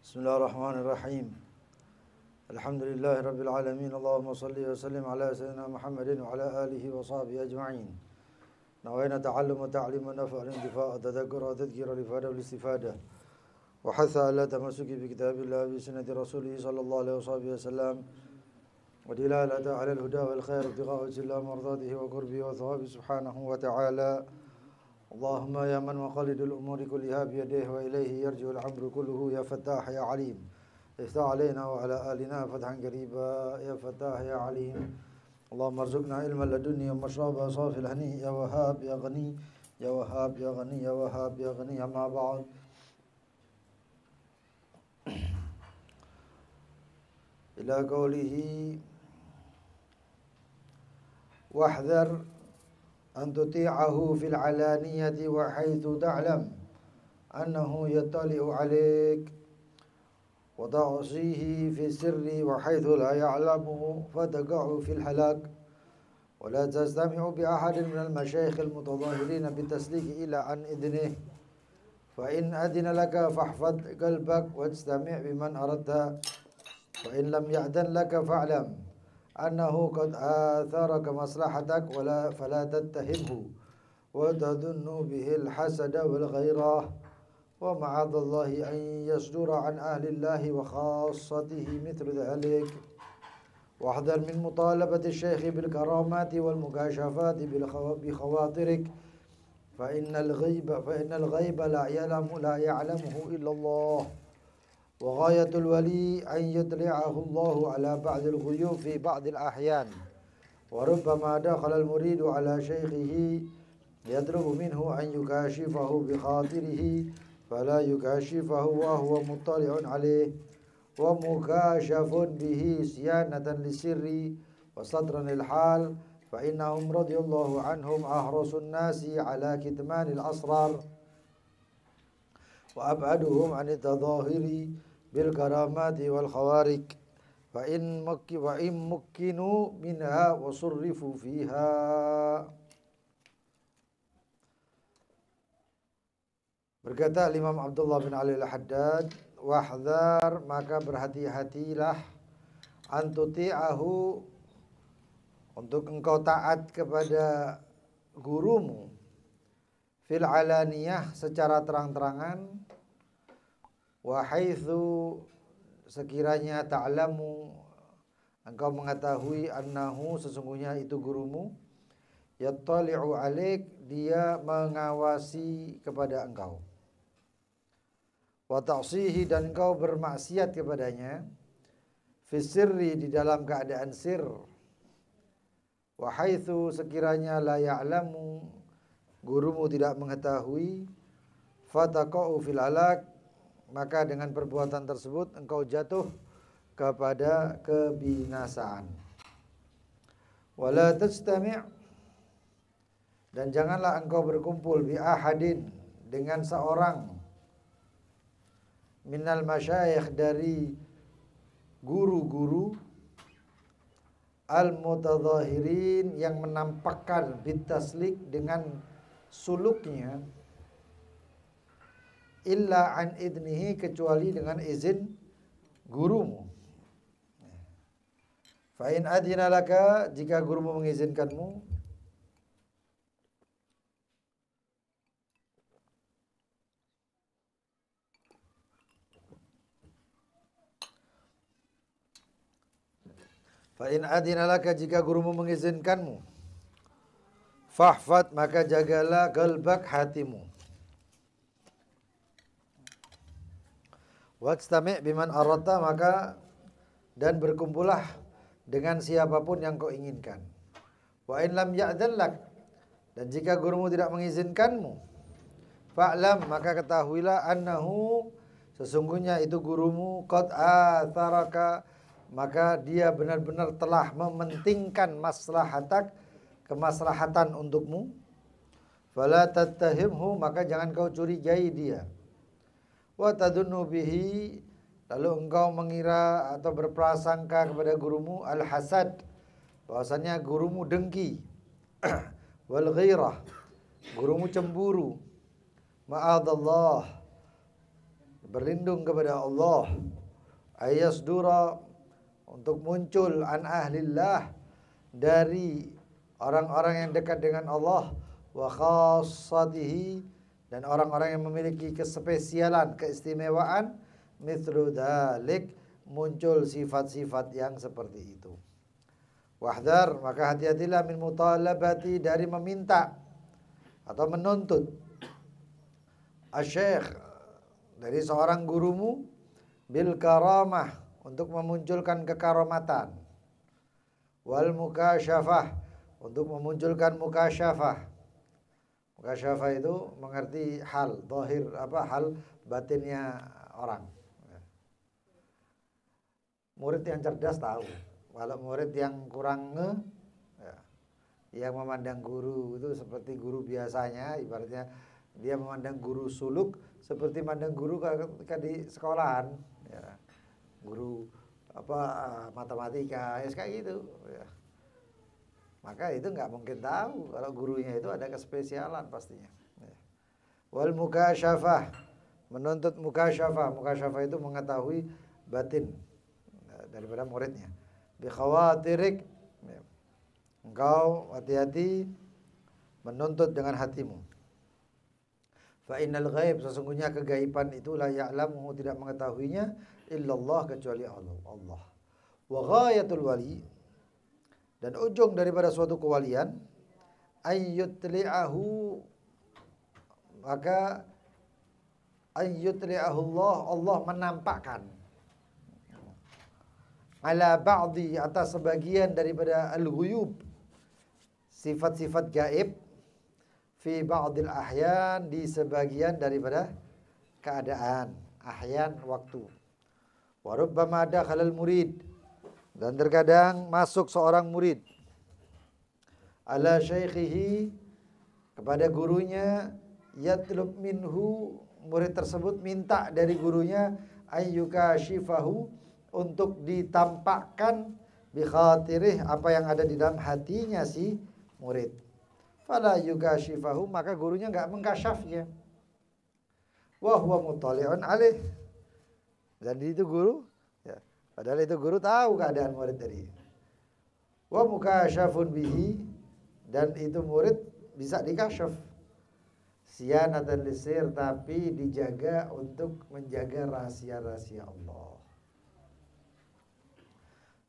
Bismillahirrahmanirrahim. Alhamdulillahi rabbil alamin. Allahumma salli wa sallim ala sayyidina Muhammadin wa ala alihi wa sahbihi ajma'in. Nawayna ta'allum wa ta'lim wa nafa' al-intifa' wa tadhakkur wa tadhkir al-ifada wal istifada. Wa hatha ala tamassuki bi kitabillah bi sunnati rasulih sallallahu alaihi wa sallam. Wa dilalata ala al-huda wal khair ibtigha'a wajhillah mardatihi wa qurbihi wa thawabi subhanahu wa ta'ala. Allahumma ya man maqalidul umuri kulliha biyadihi wa ilayhi yarji'ul amru kulluhu ya fattah ya alim. Iftah alaina wa ala alina fathan qariba ya fattah ya alim. Allahumma arzuqna ilman ladunni wa mashraba safil hani ya wahhab ya ghani ya wahhab ya ghani ya wahhab ya ghani amma ba'd. Ila qawlihi wahdhar أن تطيعه في العلانية وحيث تعلم أنه يطلع عليك وتعصيه في السر وحيث لا يعلمه فتقع في الهلاك ولا تستمع بأحد من المشايخ المتظاهرين بالتسليك إلى عن إذنه فإن أذن لك فاحفظ قلبك واستمع بمن أردت وإن لم يأذن لك فاعلم أنه قد آثرك مصلحتك فلا تتهمه وتظن به الحسد والغيرة ومعاذ الله أن يصدر عن أهل الله وخاصته مثل ذلك واحذر من مطالبة الشيخ بالكرامات والمكاشفات بخواطرك فإن الغيب لا يعلمه إلا الله وغاية الولي أن يطلعه الله على بعض الغيوب في بعض الأحيان وربما دخل المريد على شيخه يطلب منه أن يكاشفه بخاطره فلا يكاشفه وهو مطلع عليه ومكاشف به صيانة للسر وسترا للحال فإنهم رضي الله عنهم أحرص الناس على كتمان الأسرار وأبعدهم عن التظاهر بالكرامات والخوارق وإن مكنوا منها وصرفوا فيها. Berkata Imam Abdullah bin Ali al-Haddad, wahdhar, maka berhati-hatilah, antuti'ahu, untuk engkau taat kepada gurumu, fil alaniyah, secara terang-terangan, wa haitsu, sekiranya ta'lamu, engkau mengetahui, annahu, sesungguhnya itu gurumu, yattali'u alaik, dia mengawasi kepada engkau, wa ta'sihi, dan engkau bermaksiat kepadanya, fisirri, di dalam keadaan sir, wa haitsu, sekiranya la ya'lamu, gurumu tidak mengetahui, fataqa'u fil halak, maka dengan perbuatan tersebut engkau jatuh kepada kebinasaan. Wala tajtami', dan janganlah engkau berkumpul bi ahadin, dengan seorang, minal masyayikh, dari guru-guru, al-mutadhahirin, yang menampakkan bitaslik, dengan suluknya, illa an idnihi, kecuali dengan izin gurumu. Fa in adina laka, jika gurumu mengizinkanmu, fa in adina laka, jika gurumu mengizinkanmu, fahfad, maka jagalah qalbak, hatimu, wastami' biman aradta, maka dan berkumpullah dengan siapapun yang kau inginkan. Wa in lam ya'dzan lak, dan jika gurumu tidak mengizinkanmu, fa'lam, maka ketahuilah, annahu, sesungguhnya itu gurumu, qad atharaka, maka dia benar-benar telah mementingkan maslahatak, kemaslahatan untukmu, fala tattahimhu, maka jangan kau curigai dia, wa tadunnu bihi, lalu engkau mengira atau berprasangka kepada gurumu, al-hasad, bahwasanya gurumu dengki, wal ghairah, gurumu cemburu, ma'adallah, berlindung kepada Allah, ayasdura, untuk muncul an ahlillah, dari orang-orang yang dekat dengan Allah, wa khassatihi, dan orang-orang yang memiliki kespesialan, keistimewaan, mithlu dzalik, muncul sifat-sifat yang seperti itu. Wahdar, maka hati-hatilah min mutalabati, dari meminta atau menuntut asyikh, dari seorang gurumu, bil karamah, untuk memunculkan kekaromatan, wal mukasyafah, untuk memunculkan mukasyafah. Mukasyafah itu mengerti hal zahir, hal batinnya orang. Murid yang cerdas tahu. Kalau murid yang kurang yang memandang guru itu seperti guru biasanya, ibaratnya dia memandang guru suluk seperti memandang guru ketika di sekolahan, ya. Guru matematika, ya kayak gitu, ya. Maka itu nggak mungkin tahu kalau gurunya itu ada kespesialan pastinya. Wal mukasyafah, menuntut mukasyafah. Mukasyafah itu mengetahui batin daripada muridnya. Bi khawatirik, engkau hati-hati menuntut dengan hatimu. Fa innal ghaib, sesungguhnya kegaiban itu la ya'lamuhu, tidak mengetahuinya illallah, kecuali Allah. Wa ghayatul wali, dan ujung daripada suatu kewalian, ayyutli'ahu, maka ayyutli'ahu Allah menampakkan, ala ba'di, atas sebagian daripada al-ghuyub, sifat-sifat gaib, fi ba'dil ahyan, di sebagian daripada keadaan, ahyan waktu. Wa rubbama dakhalal murid, dan terkadang masuk seorang murid, ala syaikhihi, kepada gurunya, yatlub minhu, murid tersebut minta dari gurunya, ayyuka syifahu, untuk ditampakkan bi khatirih, apa yang ada di dalam hatinya si murid. Fala yukashifahu, maka gurunya enggak mengkasyafnya. Wa huwa muttali'un alaih, dan itu guru, ya, padahal itu guru tahu keadaan murid tadi. Wa mukasyafun bihi, dan itu murid bisa dikasyaf. Siyanatan lisir, tapi dijaga untuk menjaga rahasia-rahasia Allah.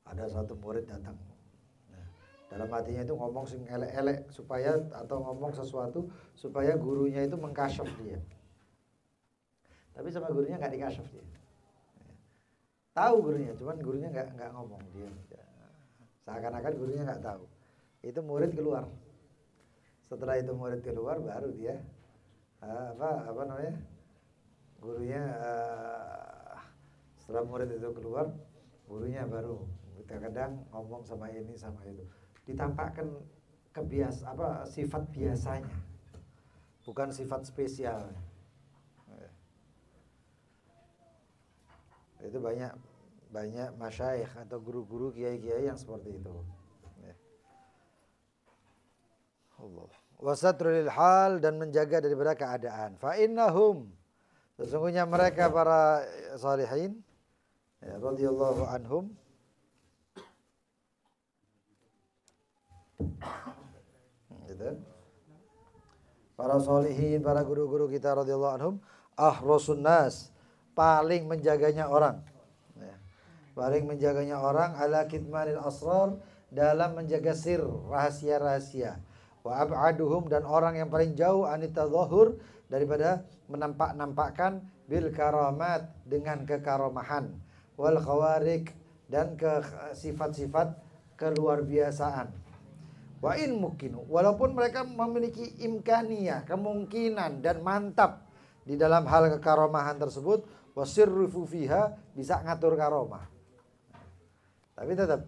Ada satu murid datang, dalam hatinya itu ngomong sing elek-elek supaya, atau ngomong sesuatu supaya gurunya itu mengkasyaf dia. Tapi sama gurunya nggak dikasyaf dia. Tahu gurunya, cuman gurunya nggak ngomong dia. Seakan-akan gurunya nggak tahu. Itu murid keluar. Setelah itu murid keluar, baru dia apa namanya? Gurunya setelah murid itu keluar, gurunya baru kadang ngomong sama ini sama itu, ditampakkan sifat biasanya, bukan sifat spesial. Itu banyak masyayikh atau guru-guru, kiai-kiai yang seperti itu. Allah. Wasatrul hal, dan menjaga daripada keadaan. Fa innahum, sesungguhnya mereka para salihin, ya, radhiyallahu anhum, gitu. Para solihin, para guru-guru kita radhiyallahu anhum, ahrasun nas, paling menjaganya orang, ya. Paling menjaganya orang, ala kitmanil asrar, dalam menjaga sir, rahasia-rahasia. Wa ab'aduhum, dan orang yang paling jauh anitadzahur, daripada menampak-nampakkan, bil karamat, dengan kekaromahan, wal khawarik, dan ke sifat-sifat keluar biasaan. Wa in mukinu, walaupun mereka memiliki imkaniyah, kemungkinan dan mantap di dalam hal kekaromahan tersebut, wasirrufu fiha, bisa ngatur karomah, tapi tetap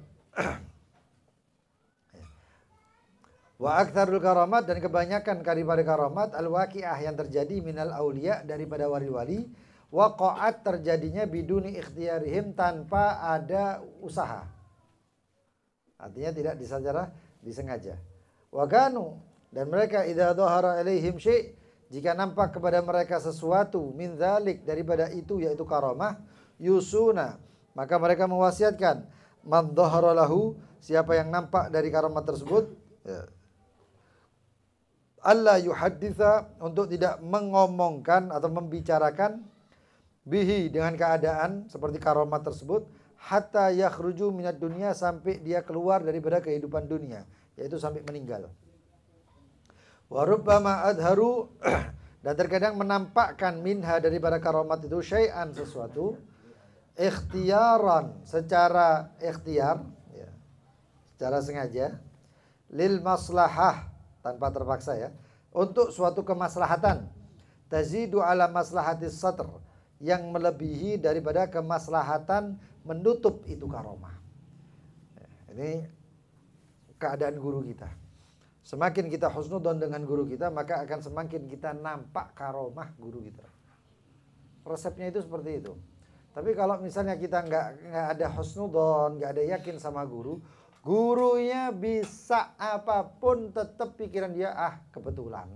wa aktsarul karamat, dan kebanyakan daripada karamat, al-waqi'ah, yang terjadi minal auliya, daripada wali-wali, waqa'at, terjadinya biduni ikhtiyarihim, tanpa ada usaha, artinya tidak disengaja. Wa kanu, dan mereka idza dhahara alaihim syai', jika nampak kepada mereka sesuatu min dzalik daripada itu yaitu karamah, yusuna, maka mereka mewasiatkan man dhahara lahu, siapa yang nampak dari karamah tersebut, ya, alla yuhadditha, untuk tidak mengomongkan atau membicarakan bihi, dengan keadaan seperti karamah tersebut, hatta yakhruju minad dunya, sampai dia keluar daripada kehidupan dunia, yaitu sampai meninggal. Wa rubbama adharu, dan terkadang menampakkan minha daripada karamat itu syai'an, sesuatu, ikhtiaran, secara ikhtiar, ya, secara sengaja, lil maslahah, tanpa terpaksa ya, untuk suatu kemaslahatan, tazidu ala maslahatis satr, yang melebihi daripada kemaslahatan menutup itu karamah. Ini keadaan guru kita. Semakin kita husnudzon dengan guru kita, maka akan semakin kita nampak karamah guru kita. Resepnya itu seperti itu. Tapi kalau misalnya kita nggak ada husnudzon, nggak ada yakin sama guru, gurunya bisa apapun, tetap pikiran dia kebetulan.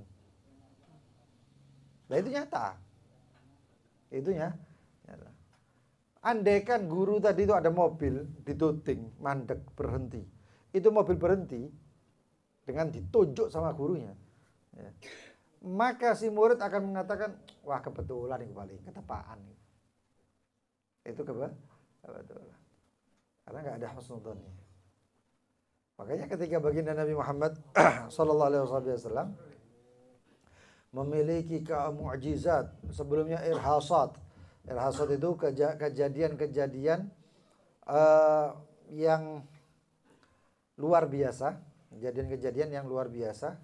Nah itu nyata. Itu nyata. Andai kan guru tadi itu ada mobil dituting, mandek, berhenti. Itu mobil berhenti dengan ditunjuk sama gurunya, ya, maka si murid akan mengatakan, wah kebetulan ini paling ketepaan. Itu kebetulan, karena nggak ada husnudzonnya. Makanya ketika baginda Nabi Muhammad sallallahu alaihi wasallam memiliki mukjizat, sebelumnya irhasat. Irhasat itu kejadian-kejadian yang luar biasa, kejadian-kejadian yang luar biasa,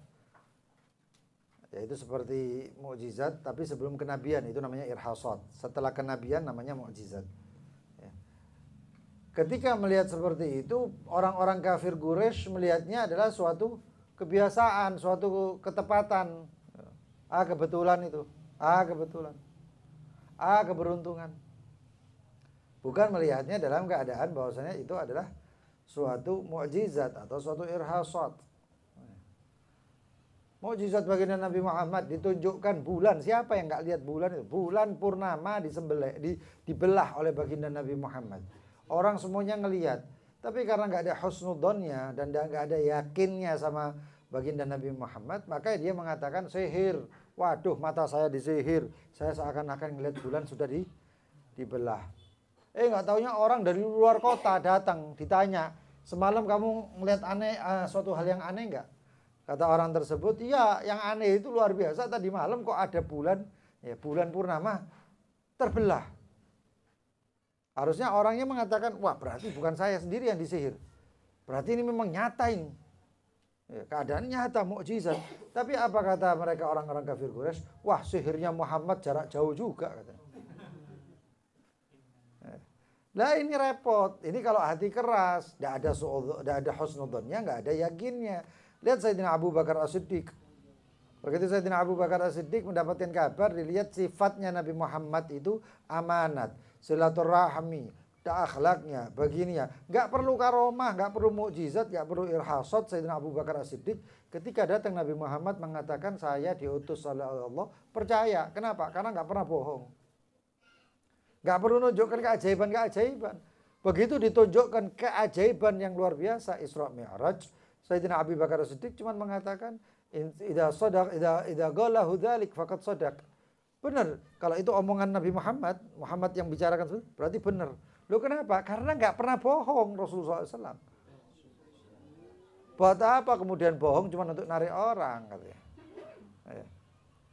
yaitu seperti mukjizat, tapi sebelum kenabian itu namanya irhasat. Setelah kenabian namanya mukjizat. Ya. Ketika melihat seperti itu, orang-orang kafir Quraisy melihatnya adalah suatu kebiasaan, suatu ketepatan. Kebetulan itu. Kebetulan. Keberuntungan. Bukan melihatnya dalam keadaan bahwasanya itu adalah suatu mukjizat atau suatu irhasat. Mukjizat baginda Nabi Muhammad ditunjukkan bulan. Siapa yang nggak lihat bulan itu? Bulan purnama dibelah oleh baginda Nabi Muhammad. Orang semuanya ngelihat. Tapi karena nggak ada husnudzonnya dan nggak ada yakinnya sama baginda Nabi Muhammad, maka dia mengatakan sihir. Waduh, mata saya disihir. Saya seakan-akan ngelihat bulan sudah dibelah. Nggak taunya orang dari luar kota datang, ditanya, semalam kamu ngelihat aneh, suatu hal yang aneh nggak? Kata orang tersebut, iya, yang aneh itu luar biasa. Tadi malam kok ada bulan, ya bulan purnama terbelah. Harusnya orangnya mengatakan, wah berarti bukan saya sendiri yang disihir. Berarti ini memang nyata ini. Ya, keadaan nyata, mukjizat. Tapi apa kata mereka orang-orang kafir Quraisy? Wah, sihirnya Muhammad jarak jauh juga, kata. Nah ini repot. Ini kalau hati keras, tidak ada husnudzonnya, nggak ada yakinnya. Lihat Sayyidina Abu Bakar As-Siddiq. Begitu Sayyidina Abu Bakar As-Siddiq mendapatkan kabar, dilihat sifatnya Nabi Muhammad itu amanat, silaturahmi, akhlaknya, begininya. Nggak perlu karomah, nggak perlu mukjizat, nggak perlu irhasat. Sayyidina Abu Bakar As-Siddiq ketika datang Nabi Muhammad mengatakan, saya diutus oleh Allah, percaya. Kenapa? Karena nggak pernah bohong. Nggak perlu menunjukkan keajaiban. Begitu ditunjukkan keajaiban yang luar biasa, Isra Mi'raj, Sayyidina Abu Bakar As-Siddiq cuma mengatakan, idza qalahu dzalik faqad shadaq. Benar, kalau itu omongan Nabi Muhammad yang bicarakan itu berarti benar. Loh kenapa? Karena nggak pernah bohong Rasulullah SAW. Buat apa kemudian bohong cuma untuk narik orang, katanya.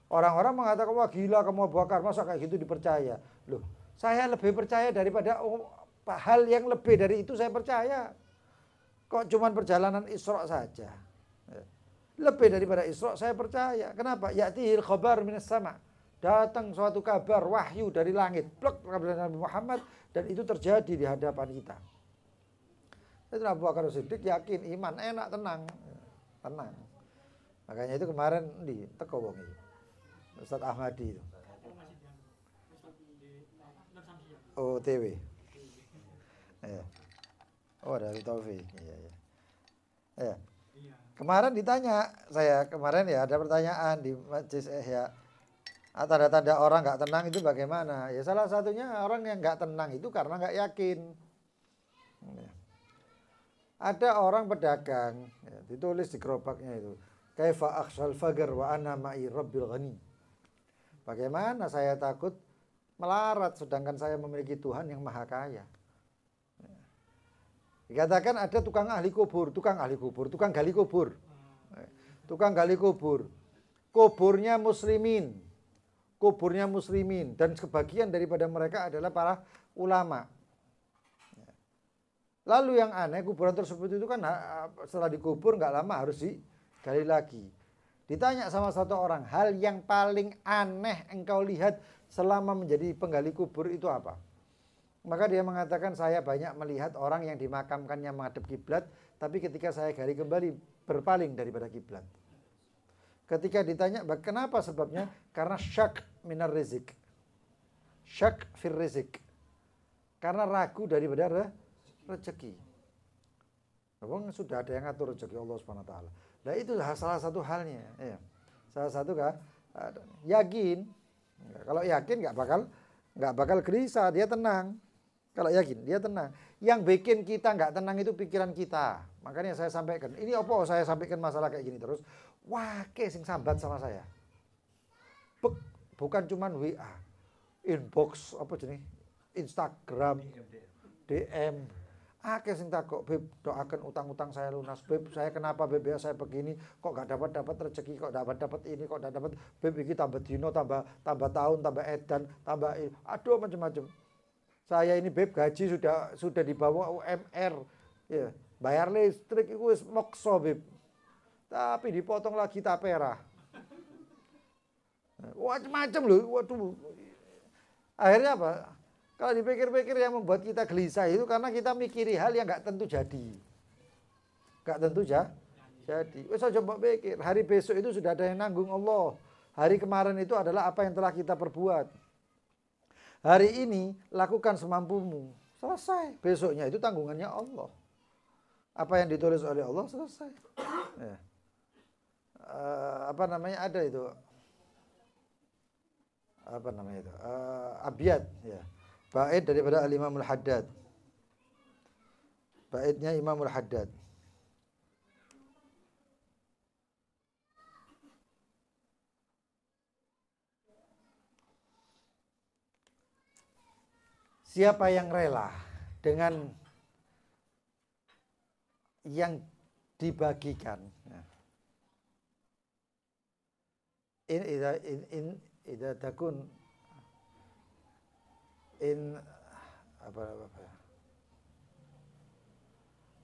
Orang-orang mengatakan, wah gila kamu Abu Bakar, masa kayak gitu dipercaya. Loh, saya lebih percaya daripada hal yang lebih dari itu saya percaya. Kok cuma perjalanan Isra saja. Lebih daripada Isra saya percaya. Kenapa? Ya'tihil khabar minas sama. Datang suatu kabar wahyu dari langit. Plek kabar Nabi Muhammad, dan itu terjadi di hadapan kita. Itu Abu Bakar Siddiq yakin, iman, enak, tenang. Makanya itu kemarin di teko wong iki. Ustaz Ahmadi itu. OTW. Ya. Oh, dari Taufik. Iya. Kemarin ditanya saya, ada pertanyaan di Majlis Ihya. Tanda-tanda orang nggak tenang itu bagaimana? Ya salah satunya orang yang nggak tenang itu karena nggak yakin. Ada orang pedagang, ya, ditulis di gerobaknya itu, kaifa akhshal faqr wa ana ma'i rabbil ghani. Bagaimana saya takut melarat sedangkan saya memiliki Tuhan yang maha kaya. Dikatakan ada tukang gali kubur, tukang gali kubur. Tukang gali kubur. Kuburnya muslimin. Kuburnya muslimin dan sebagian daripada mereka adalah para ulama. Lalu yang aneh kuburan tersebut itu kan setelah dikubur nggak lama harus digali lagi. Ditanya sama satu orang, hal yang paling aneh engkau lihat selama menjadi penggali kubur itu apa? Maka dia mengatakan, saya banyak melihat orang yang dimakamkannya menghadap kiblat, tapi ketika saya gali kembali berpaling daripada kiblat. Ketika ditanya, kenapa sebabnya? Karena syak minar rizik. Syak fir rizik. Karena ragu daripada rezeki. Memang sudah ada yang ngatur rezeki Allah SWT. Nah itu salah satu halnya. Ya. Salah satu yakin. Kalau yakin nggak bakal gelisah, dia tenang. Kalau yakin dia tenang. Yang bikin kita nggak tenang itu pikiran kita. Makanya saya sampaikan. Ini apa saya sampaikan masalah kayak gini terus? Wah, sing sambat sama saya. Bukan cuman WA, inbox apa jenis, Instagram, DM. Sing takok, Beb, doakan utang-utang saya lunas. Beb, saya kenapa Beb ya saya begini, kok gak dapat rezeki, kok dapat ini, kok gak dapat. Beb iki tambah dino, tambah tahun, tambah edan, tambah aduh macam-macam. Saya ini Beb gaji sudah dibawa UMR. Ya, bayar listrik itu wis mokso Beb. Tapi dipotong lagi tapera. Macam-macam loh. Waduh. Akhirnya apa? Kalau dipikir-pikir yang membuat kita gelisah itu karena kita mikiri hal yang nggak tentu jadi. Nggak tentu jadi. Wes aja mbok pikir, hari besok itu sudah ada yang nanggung Allah. Hari kemarin itu adalah apa yang telah kita perbuat. Hari ini lakukan semampumu. Selesai. Besoknya itu tanggungannya Allah. Apa yang ditulis oleh Allah selesai. Ya. Ada itu. Abiyat ya. Bait daripada Al-Imamul Haddad. Baitnya Imamul Haddad. Siapa yang rela dengan yang dibagikan? Idza takun in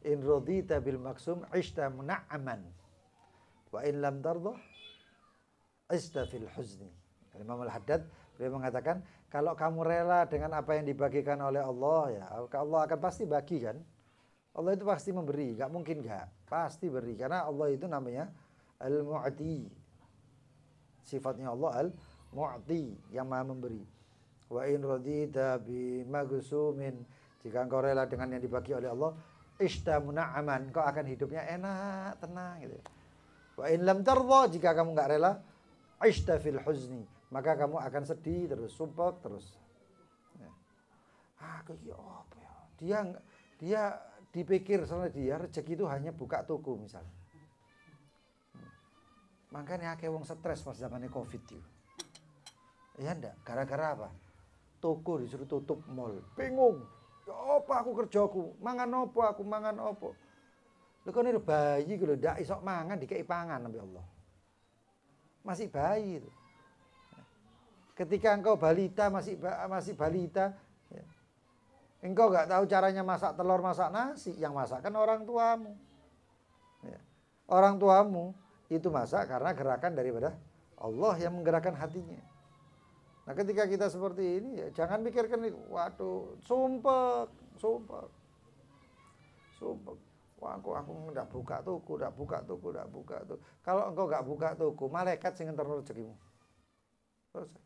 radita bil maksum ishta muna'aman wa in lam tardah ishta fil huzni. Imam Al-Haddad beliau mengatakan, kalau kamu rela dengan apa yang dibagikan oleh Allah, ya Allah akan pasti bagi kan. Allah itu pasti memberi, gak mungkin gak, pasti beri, karena Allah itu namanya Al-Mu'ti. Sifatnya Allah Al-Mu'ti, yang maha memberi. Wa in radita bi magsumin, jika engkau rela dengan yang dibagi oleh Allah, ishta muna'aman, kau akan hidupnya enak, tenang gitu. Wa in lam tardha, jika kamu enggak rela, ishta fil huzni, maka kamu akan sedih terus, sumpek terus. Apa ya? Dia dipikir sama dia rezeki itu hanya buka toko misalnya. Makanya akeh wong stres pas zamannya Covid itu. Ya enggak, gara-gara apa? Toko disuruh tutup, mall. Bingung. Ya apa aku kerjaku? Mangan apa aku? Mangan apa? Lho kok ini bayi lho ndak iso mangan dikei pangan sampai Allah. Masih bayi itu. Ketika engkau balita masih balita, ya. Engkau enggak tahu caranya masak telur, masak nasi, yang masak kan orang tuamu. Ya. Orang tuamu itu masak karena gerakan daripada Allah yang menggerakkan hatinya. Nah ketika kita seperti ini, ya jangan pikirkan, waduh, sumpek. Wah, aku enggak buka toko. Kalau engkau enggak buka toko, malaikat sing ngenterno rezekimu. Selesai.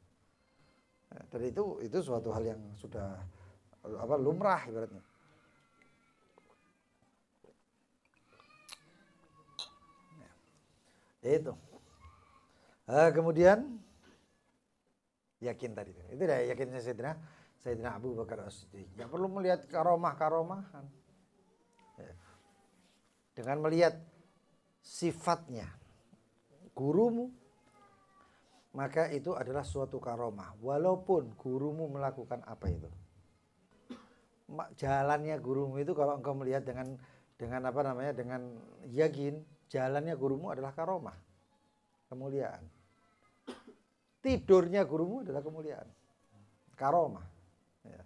Nah, dan itu suatu hal yang sudah lumrah ibaratnya. Itu. Kemudian Yakin tadi. Itu dah yakinnya Sayyidina Abu Bakar As-Siddiq. Enggak perlu melihat karomah-karomahan. Ya. Dengan melihat sifatnya gurumu, maka itu adalah suatu karomah. Walaupun gurumu melakukan apa itu. Jalannya gurumu itu kalau engkau melihat dengan apa namanya, dengan yakin, jalannya gurumu adalah karomah, kemuliaan. Tidurnya gurumu adalah kemuliaan, karomah. Ya.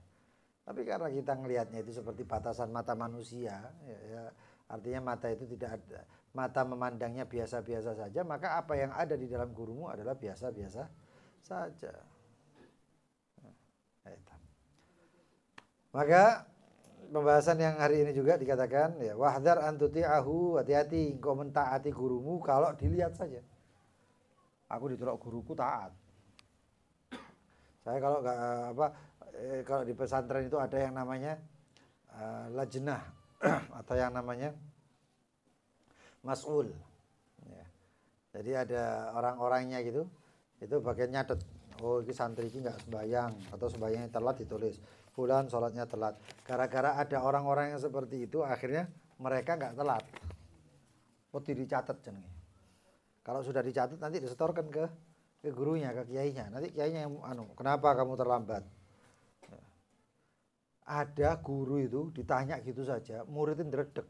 Tapi karena kita ngelihatnya itu seperti batasan mata manusia, ya, artinya mata itu tidak ada, mata memandangnya biasa-biasa saja, maka apa yang ada di dalam gurumu adalah biasa-biasa saja. Maka pembahasan yang hari ini juga dikatakan, ya, wahdar an tuti'ahu, hati-hati engkau mentaati gurumu kalau dilihat saja. Aku ditolak guruku taat. Saya kalau nggak kalau di pesantren itu ada yang namanya lajnah atau yang namanya mas'ul. Ya. Jadi ada orang-orangnya gitu, itu bagian nyatet. Oh, ini santri ini nggak sembahyang atau sembahyangnya telat ditulis. Fulan sholatnya telat. Gara-gara ada orang-orang yang seperti itu, akhirnya mereka nggak telat. Mesti dicatat jenenge. Kalau sudah dicatat nanti disetorkan ke gurunya, ke kiainya. Nanti kiainya yang kenapa kamu terlambat? Ada guru itu ditanya gitu saja, muridnya dredeg.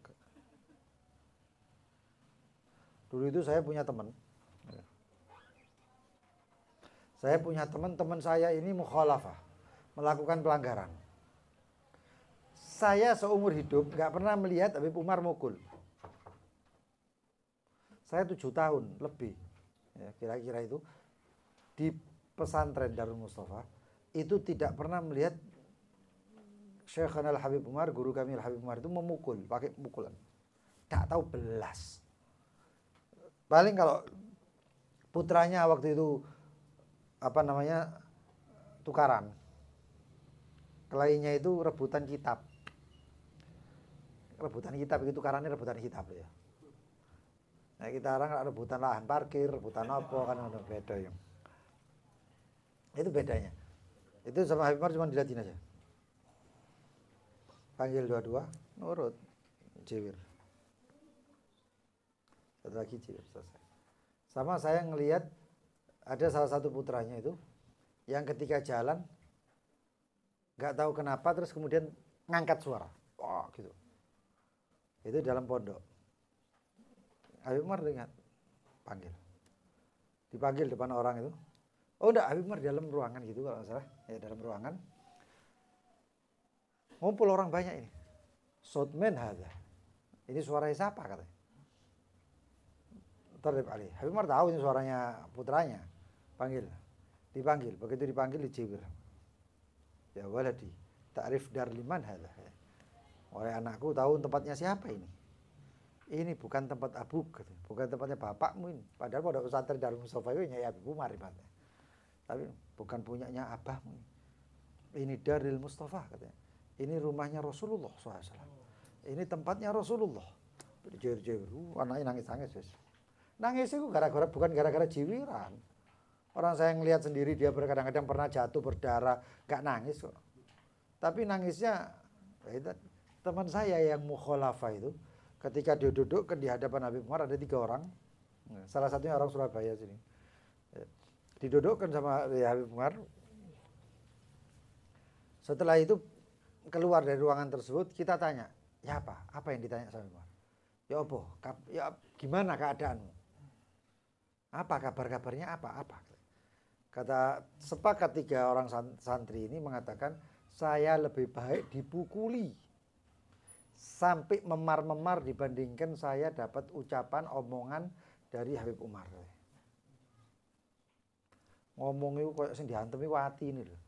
Dulu itu saya punya teman. Saya punya teman saya ini mukhalafah, melakukan pelanggaran. Saya seumur hidup nggak pernah melihat Habib Umar mukul. Saya 7 tahun lebih, ya, kira-kira itu di pesantren Darul Mustafa itu tidak pernah melihat Syekhana Al-Habib Umar, guru kami Al-Habib Umar itu memukul, pakai pukulan. Tak tahu belas. Paling kalau putranya waktu itu tukaran. Kelainnya itu rebutan kitab. Rebutan kitab itu tukarannya rebutan kitab ya. Nah, kita orang rebutan lahan parkir, rebutan apa kan ada beda yang. Itu bedanya. Itu sama Habib Umar cuma dilihatin aja. Panggil dua-dua, nurut, ciwir. Satu lagi ciwir, selesai. Sama saya ngelihat ada salah satu putranya itu yang ketika jalan nggak tahu kenapa terus kemudian ngangkat suara, oh gitu. Itu dalam pondok. Habib Umar ingat, panggil, dipanggil depan orang itu. Oh enggak, Habib Umar dalam ruangan gitu kalau nggak salah, ya dalam ruangan. Ngumpul orang banyak ini. Sotmen ada. Ini suaranya siapa katanya? Terlebih Ali. Habib Umar tahu ini suaranya putranya. Panggil. Dipanggil. Begitu dipanggil dicibir. Ya waladi. Ta'rif dar liman hadha. Wahai anakku, tahu tempatnya siapa ini? Ini bukan tempat abuk. Bukan tempatnya bapakmu ini. Padahal pada pesantren Darul Mustafa itu ya Habib Umar. Tapi bukan punyanya abahmu ini. Ini Darul Mustafa katanya. Ini rumahnya Rasulullah SAW. Ini tempatnya Rasulullah. Jir-jir. Anaknya nangis-nangis. Nangis itu bukan gara-gara jiwiran. Orang saya ngelihat sendiri dia kadang-kadang pernah jatuh berdarah, gak nangis kok. Tapi nangisnya, teman saya yang mukhalafah itu, ketika dia duduk di hadapan Habib Umar ada 3 orang. Salah satunya orang Surabaya sini. Didudukkan sama Habib Umar. Setelah itu keluar dari ruangan tersebut, kita tanya, ya apa? Apa yang ditanya sama Umar? Ya apa? Ya gimana keadaanmu? Apa kabar-kabarnya apa? Kata sepakat 3 orang santri ini mengatakan, saya lebih baik dipukuli sampai memar-memar dibandingkan saya dapat ucapan omongan dari Habib Umar. Ngomong itu kayak sing diantemi wati ini loh.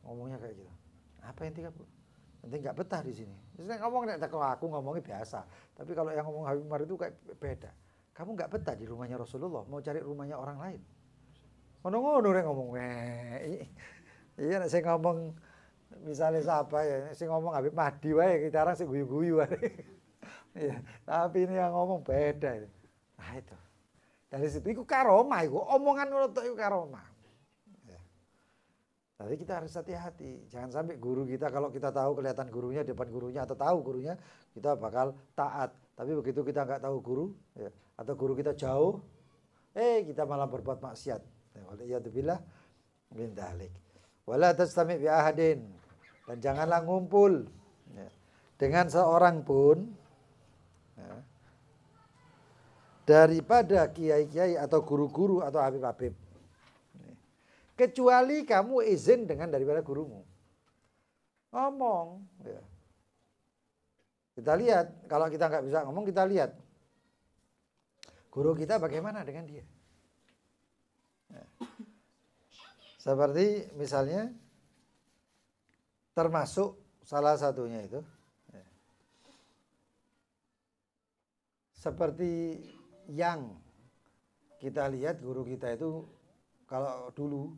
Ngomongnya kayak gitu. Apa yang 30? Nanti nggak betah di sini. Jadi kalau aku ngomongnya biasa. Tapi kalau yang ngomong Habib Umar itu kayak beda. Kamu nggak betah di rumahnya Rasulullah, mau cari rumahnya orang lain. Ngono-ngono rek ngomong. Iya, saya ngomong misalnya siapa ya, saya ngomong Habib Mahdi wae, kita orang sih guyu-guyu wae. Iya, tapi ini yang ngomong beda. Nah itu. Dari situ iku karomah, iku omongan ngono tok iku karomah. Ya. Jadi kita harus hati-hati, jangan sampai guru kita kalau kita tahu kelihatan gurunya depan gurunya atau tahu gurunya kita bakal taat. Tapi begitu kita nggak tahu guru, ya, atau guru kita jauh, kita malah berbuat maksiat. Waliyadzubillah min dzalik. Wala tastami' bi ahadin, dan janganlah ngumpul ya, dengan seorang pun ya, daripada kiai-kiai atau guru-guru atau habib-habib, kecuali kamu izin dengan daripada gurumu. Ngomong ya. Kita lihat, kalau kita nggak bisa ngomong, kita lihat guru kita bagaimana dengan dia. Ya. Seperti misalnya termasuk salah satunya itu ya, seperti yang kita lihat guru kita itu kalau dulu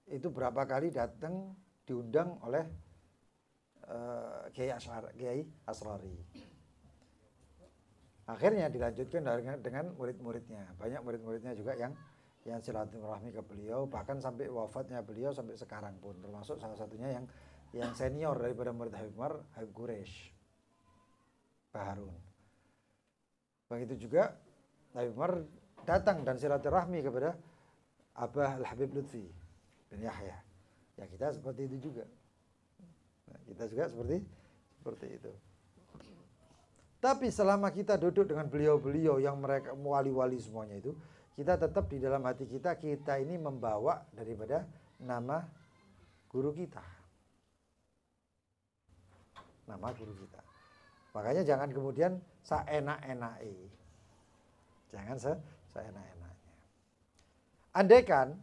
itu berapa kali datang diundang oleh Kiai Asrari. Akhirnya dilanjutkan dengan murid-muridnya. Banyak murid-muridnya juga yang silaturahmi ke beliau, bahkan sampai wafatnya beliau sampai sekarang pun, termasuk salah satunya yang senior daripada murid Habib Umar, Habib Quraisy, Pak Harun. Begitu juga Habib Umar datang dan silaturahmi kepada Abah Al-Habib Lutfi bin Yahya. Ya kita seperti itu juga. Nah, kita juga seperti itu. Tapi selama kita duduk dengan beliau-beliau yang mereka wali-wali semuanya itu, kita tetap di dalam hati kita ini membawa daripada nama guru kita. Nama guru kita. Makanya jangan kemudian seenak-enaknya. Jangan seenak-enaknya. Andaikan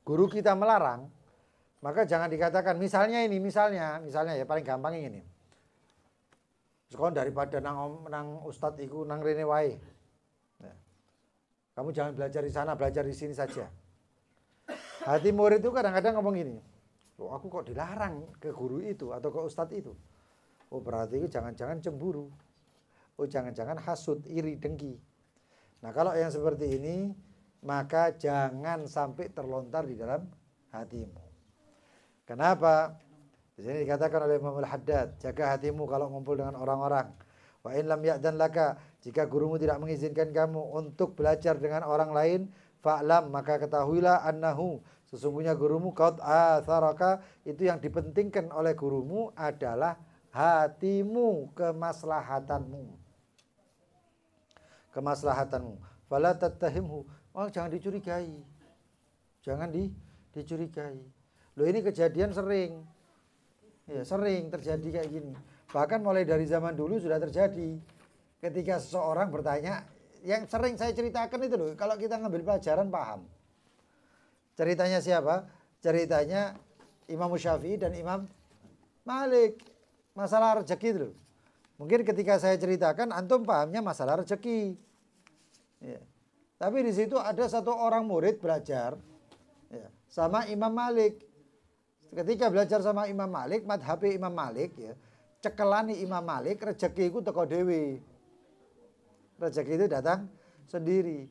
guru kita melarang, maka jangan dikatakan misalnya ya paling gampang ini. Sekolah daripada nang ustadz iku nang rene wae. Nah, kamu jangan belajar di sana, belajar di sini saja. Hati murid itu kadang-kadang ngomong gini, loh aku kok dilarang ke guru itu atau ke ustadz itu. Oh berarti itu jangan-jangan cemburu. Oh jangan-jangan hasut, iri, dengki. Nah kalau yang seperti ini, maka jangan sampai terlontar di dalam hatimu. Kenapa? Di sini dikatakan oleh Imam Al-Haddad, jaga hatimu kalau ngumpul dengan orang-orang. Wa in lam ya'dan laka, jika gurumu tidak mengizinkan kamu untuk belajar dengan orang lain, fa'lam, maka ketahuilah annahu, sesungguhnya gurumu qad atharaka, itu yang dipentingkan oleh gurumu adalah hatimu, kemaslahatanmu. Fala tattahimhu, jangan dicurigai. Jangan dicurigai. Loh ini kejadian sering. Ya, sering terjadi kayak gini. Bahkan mulai dari zaman dulu sudah terjadi. Ketika seseorang bertanya, yang sering saya ceritakan itu loh, kalau kita ngambil pelajaran paham. Ceritanya siapa? Ceritanya Imam Syafi'i dan Imam Malik. Masalah rezeki itu loh. Mungkin ketika saya ceritakan, antum pahamnya masalah rezeki. Ya. Tapi di situ ada satu orang murid belajar ya, sama Imam Malik. Ketika belajar sama Imam Malik, madhab Imam Malik ya, cekelani Imam Malik, rezeki itu teko dewi. Rezeki itu datang sendiri.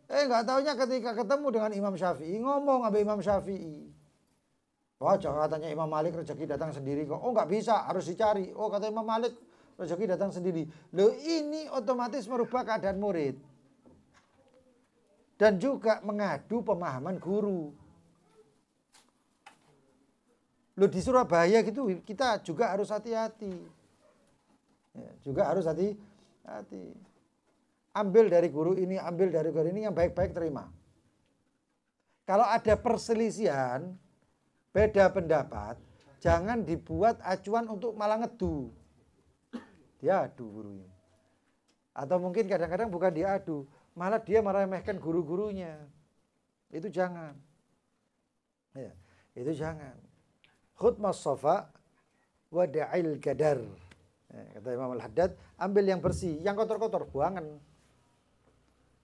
Nggak taunya ketika ketemu dengan Imam Syafi'i, ngomong sama Imam Syafi'i. Wah, jangan katanya Imam Malik rezeki datang sendiri kok. Oh nggak bisa, harus dicari. Oh kata Imam Malik rezeki datang sendiri. Loh ini otomatis merubah keadaan murid. Dan juga mengadu pemahaman guru. Loh di Surabaya gitu kita juga harus hati-hati. Ya, juga harus hati-hati. Ambil dari guru ini, ambil dari guru ini, yang baik-baik terima. Kalau ada perselisihan, beda pendapat, jangan dibuat acuan untuk malah ngedu. Diadu gurunya. Atau mungkin kadang-kadang bukan diadu, malah dia meremehkan guru-gurunya. Itu jangan. Ya, itu jangan. Khutmas sofa wada'il gadar. Ya, kata Imam Al-Haddad, ambil yang bersih, yang kotor-kotor buangan.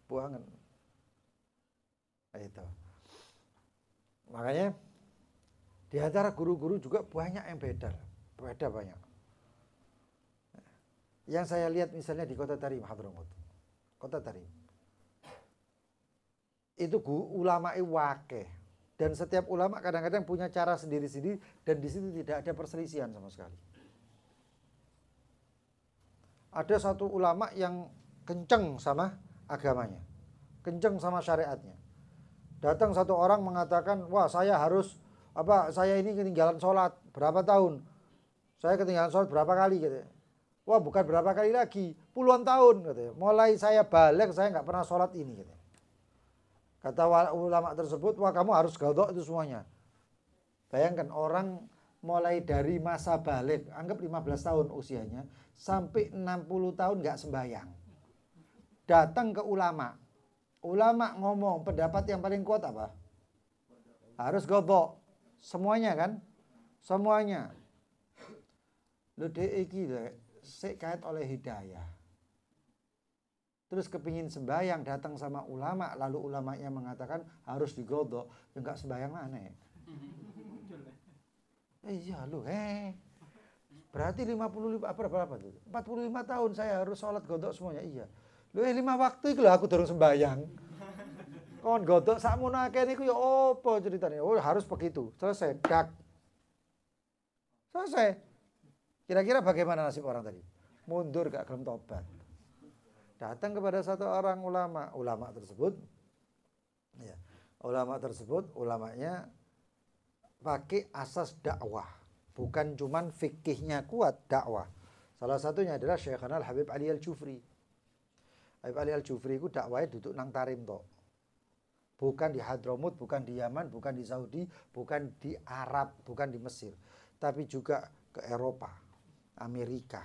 Buangan. Itu. Makanya di antara guru-guru juga banyak yang beda banyak. Yang saya lihat misalnya di Kota Tarim, Hadramut. Kota Tarim. itu ulama wake. Dan setiap ulama kadang-kadang punya cara sendiri-sendiri dan di situ tidak ada perselisihan sama sekali. Ada satu ulama yang kenceng sama agamanya, kenceng sama syariatnya. Datang satu orang mengatakan, wah saya harus saya ini ketinggalan sholat berapa tahun, saya ketinggalan sholat berapa kali gitu. Wah bukan berapa kali lagi, puluhan tahun gitu. Mulai saya balik saya nggak pernah sholat ini gitu. Kata ulama tersebut, wah kamu harus qadha itu semuanya. Bayangkan orang mulai dari masa balik, anggap 15 tahun usianya, sampai 60 tahun nggak sembahyang. Datang ke ulama. Ulama ngomong pendapat yang paling kuat apa? Harus qadha. Semuanya kan? Semuanya. Lho iki sik kait oleh hidayah. Terus kepingin sembahyang datang sama ulama, lalu ulamanya mengatakan harus diqadha, ya enggak sembahyang mana ya? Iya lu, berarti 55 berapa tuh? 45 tahun saya harus sholat qadha semuanya. Iya. Lho 5 waktu iku lho aku durung sembahyang. Kon qadha sakmono akeh niku ya apa ceritanya? Oh, harus begitu. Selesai, dak. Selesai. Kira-kira bagaimana nasib orang tadi? Mundur gak gelem tobat. Datang kepada satu orang ulama tersebut, ya, ulamanya pakai asas dakwah, bukan cuman fikihnya kuat, dakwah. Salah satunya adalah Syekhana Habib Ali Al-Jufri. Habib Ali Al-Jufri itu dakwahnya duduk nang Tarim tok. Bukan di Hadramut, bukan di Yaman, bukan di Saudi, bukan di Arab, bukan di Mesir, tapi juga ke Eropa, Amerika,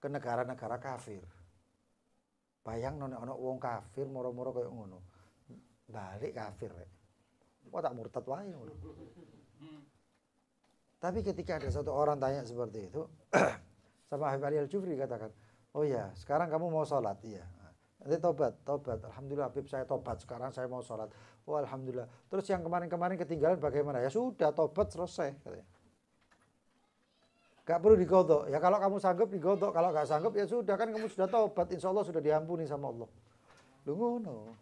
ke negara-negara kafir. Bayang ono wong kafir moro-moro kayak ngono. Balik kafir rek. Wah tak murtad wae ngono. Tapi ketika ada satu orang tanya seperti itu, sama Habib Ali Al-Jufri katakan, "Oh ya, sekarang kamu mau sholat?" Iya. Nanti tobat. Alhamdulillah Habib saya tobat, sekarang saya mau sholat. Oh alhamdulillah. Terus yang kemarin-kemarin ketinggalan bagaimana? Ya sudah tobat selesai katanya. Gak perlu digodok. Ya kalau kamu sanggup digodok, kalau gak sanggup ya sudah kan kamu sudah taubat, insya Allah sudah diampuni sama Allah. Lu ngono.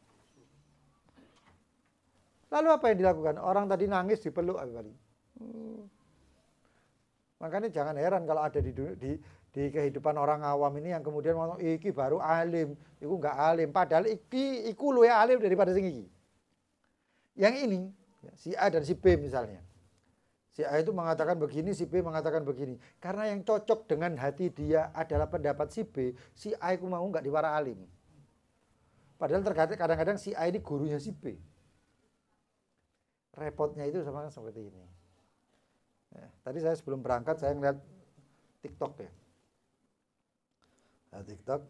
Lalu apa yang dilakukan? Orang tadi nangis dipeluk Habib Ali. Makanya jangan heran kalau ada di kehidupan orang awam ini yang kemudian ngomong iki baru alim, iku enggak alim. Padahal iku luwih alim daripada sing iki. Yang ini si A dan si B misalnya. Si A itu mengatakan begini, si B mengatakan begini. Karena yang cocok dengan hati dia adalah pendapat si B, si A itu mau enggak diwara alim. Padahal terkadang kadang-kadang si A ini gurunya si B. Repotnya itu sama seperti ini. Ya, tadi saya sebelum berangkat saya ngeliat TikTok ya. Nah, TikTok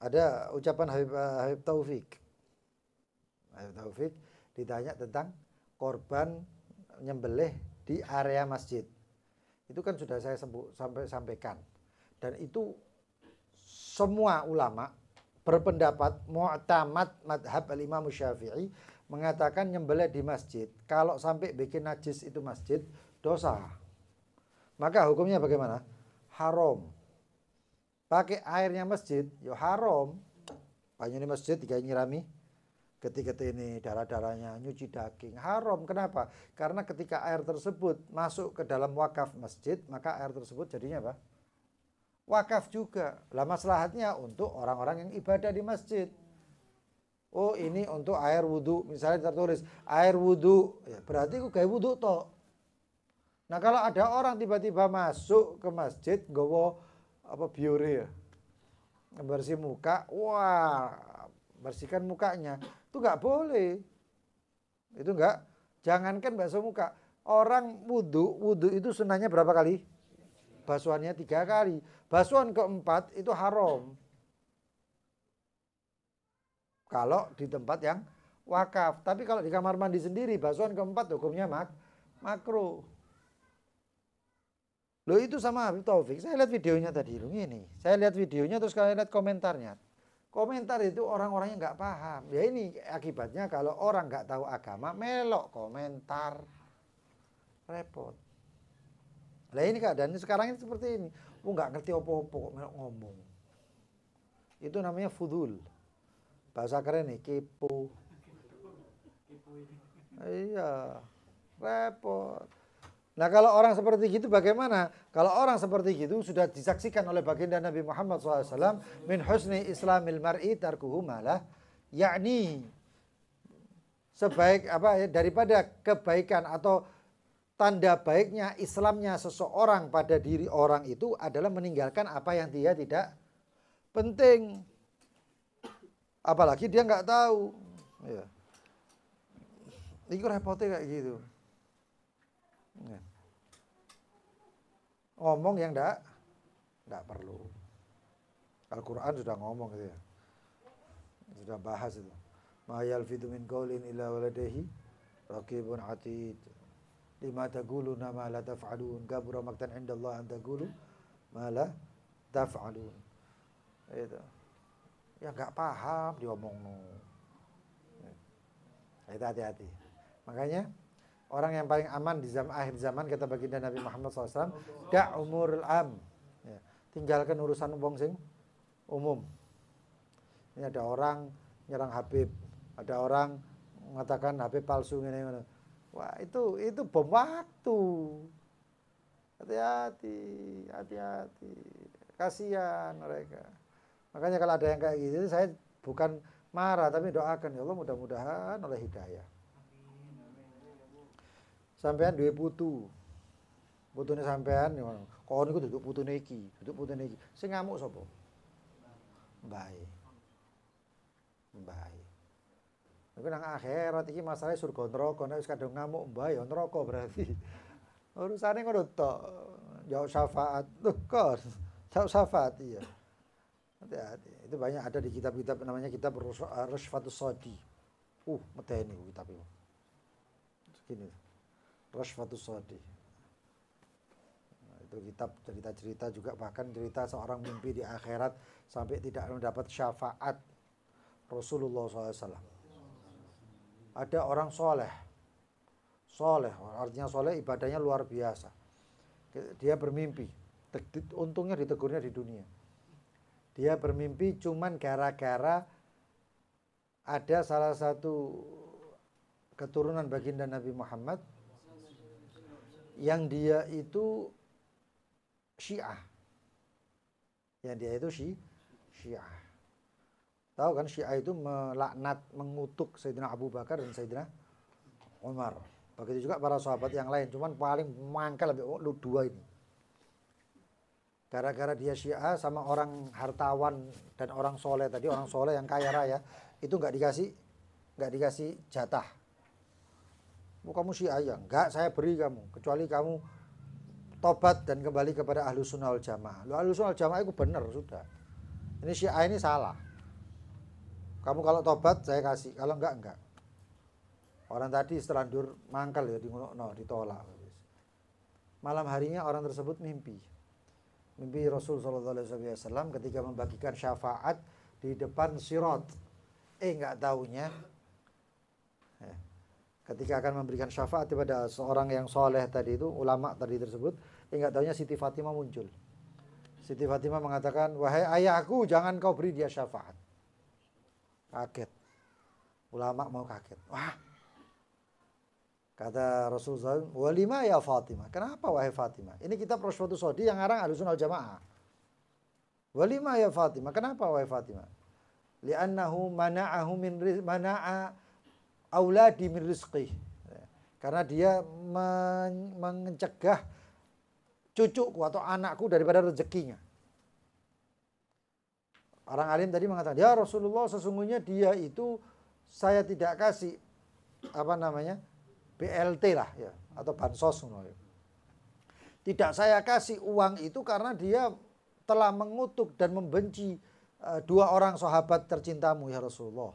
ada ucapan Habib Taufik. Habib Taufik ditanya tentang korban nyembelih di area masjid. Itu kan sudah saya sampaikan. Dan itu semua ulama berpendapat mu'tamad madhab al-Imam Syafi'i mengatakan nyembelih di masjid kalau sampai bikin najis itu masjid dosa. Maka hukumnya bagaimana? Haram. Pakai airnya masjid ya haram. Banyune masjid digawe nyirami ketika ini darah-darahnya nyuci daging haram. Kenapa? Karena ketika air tersebut masuk ke dalam wakaf masjid, maka air tersebut jadinya apa? Wakaf juga. Lah maslahatnya untuk orang-orang yang ibadah di masjid. Oh ini untuk air wudhu, misalnya tertulis air wudhu, ya berarti aku gawe wudhu toh. Nah kalau ada orang tiba-tiba masuk ke masjid, nggawa biore ya, bersih muka, wah bersihkan mukanya, itu nggak boleh. Itu nggak, jangankan basuh muka, orang wudhu itu sunahnya berapa kali? Basuhannya 3 kali, basuhan keempat itu haram. Kalau di tempat yang wakaf. Tapi kalau di kamar mandi sendiri, basuhan keempat hukumnya makruh. Loh itu sama Habib Taufik. Saya lihat videonya tadi. Loh ini. Saya lihat videonya terus kalian lihat komentarnya. Komentar itu orang-orangnya nggak paham. Ya ini akibatnya kalau orang nggak tahu agama, melok komentar. Repot. Nah ini keadaannya sekarang ini seperti ini. Nggak ngerti opo-opo kok melok ngomong. Itu namanya fudul. Bahasa keren nih, kepo. Iya, repot. Nah kalau orang seperti gitu bagaimana? Kalau orang seperti gitu sudah disaksikan oleh baginda Nabi Muhammad SAW, min husni islamil mar'i tarkuhu malah, yakni sebaik apa ya, daripada kebaikan atau tanda baiknya Islamnya seseorang pada diri orang itu adalah meninggalkan apa yang dia tidak penting. Apalagi dia nggak tahu. Ya. Itu repotnya kayak gitu. Ya. Ngomong yang enggak perlu. Al-Quran sudah ngomong gitu ya. Sudah bahas itu. Ma yalfidu min qaulin illa waladaihi raqibun atid. Lima taquluna ma la taf'alun. Kabura maqtan 'indallah an taqulu ma la taf'alun. Itu. Ya enggak paham diomongno. Itu hati-hati. Makanya orang yang paling aman di akhir zaman kata baginda Nabi Muhammad SAW, da' umurul am. Ya, tinggalkan urusan wong sing umum. Ini ada orang nyerang Habib, ada orang mengatakan Habib palsu ngene. Wah, itu bom waktu. Hati-hati, hati-hati. Kasihan mereka. Makanya kalau ada yang kayak gitu saya bukan marah tapi doakan ya Allah mudah-mudahan oleh hidayah. Sampean duwe putu. Putune sampean kok niku duduk putune iki, duduk putune iki. Sing ngamuk sapa? Mbae. Mbae. Nek nang akhirat iki masalahe surga neraka, nek wis kadung ngamuk mbae ya neraka berarti. Urusane ngono tok. Jauh syafaat. Loh kok jauh syafaat iya. Hati-hati. Itu banyak ada di kitab-kitab namanya kitab Rashfatus Sadi. Medeni kitab itu. Segini. Rashfatus Sadi. Nah, itu kitab cerita-cerita juga bahkan cerita seorang mimpi di akhirat sampai tidak mendapat syafaat Rasulullah SAW. Ada orang soleh, artinya soleh ibadahnya luar biasa. Dia bermimpi, untungnya ditegurnya di dunia. Dia bermimpi cuman gara-gara ada salah satu keturunan baginda Nabi Muhammad yang dia itu Syiah. Yang dia itu Syiah. Tahu kan Syiah itu melaknat, mengutuk Sayyidina Abu Bakar dan Sayyidina Umar. Begitu juga para sahabat yang lain, cuman paling mangkal lebih dua ini. Gara-gara dia Syiah sama orang hartawan dan orang soleh tadi, orang soleh yang kaya raya, itu nggak dikasih jatah. Kamu Syiah ya? Enggak, saya beri kamu. Kecuali kamu tobat dan kembali kepada Ahlus Sunnah wal Jamaah. Ahlus Sunnah wal Jamaah itu benar sudah. Ini Syiah ini salah. Kamu kalau tobat saya kasih, kalau enggak. Orang tadi setelanjur mangkal ya ditolak. Malam harinya orang tersebut mimpi Rasul SAW ketika membagikan syafaat di depan sirat. Enggak taunya ketika akan memberikan syafaat kepada seorang yang soleh tadi itu, ulama tadi tersebut, enggak taunya Siti Fatimah muncul. Siti Fatimah mengatakan, wahai ayahku, jangan kau beri dia syafaat. Kaget. Ulama mau kaget. Wah. Kata Rasulullah, walima ya Fatimah. Kenapa wahai Fatimah? Ini kitab Rashfatus Sadi yang ngarang Ahlus Sunnah wal Jamaah. Walima ya Fatimah. Kenapa wahai Fatimah? Li'annahu mana'ahu mana'a auladi min rizqih. Karena dia mencegah cucuku atau anakku daripada rezekinya. Orang alim tadi mengatakan, ya Rasulullah sesungguhnya dia itu saya tidak kasih BLT lah ya, atau bansos. Tidak saya kasih uang itu karena dia telah mengutuk dan membenci dua orang sahabat tercintamu ya Rasulullah,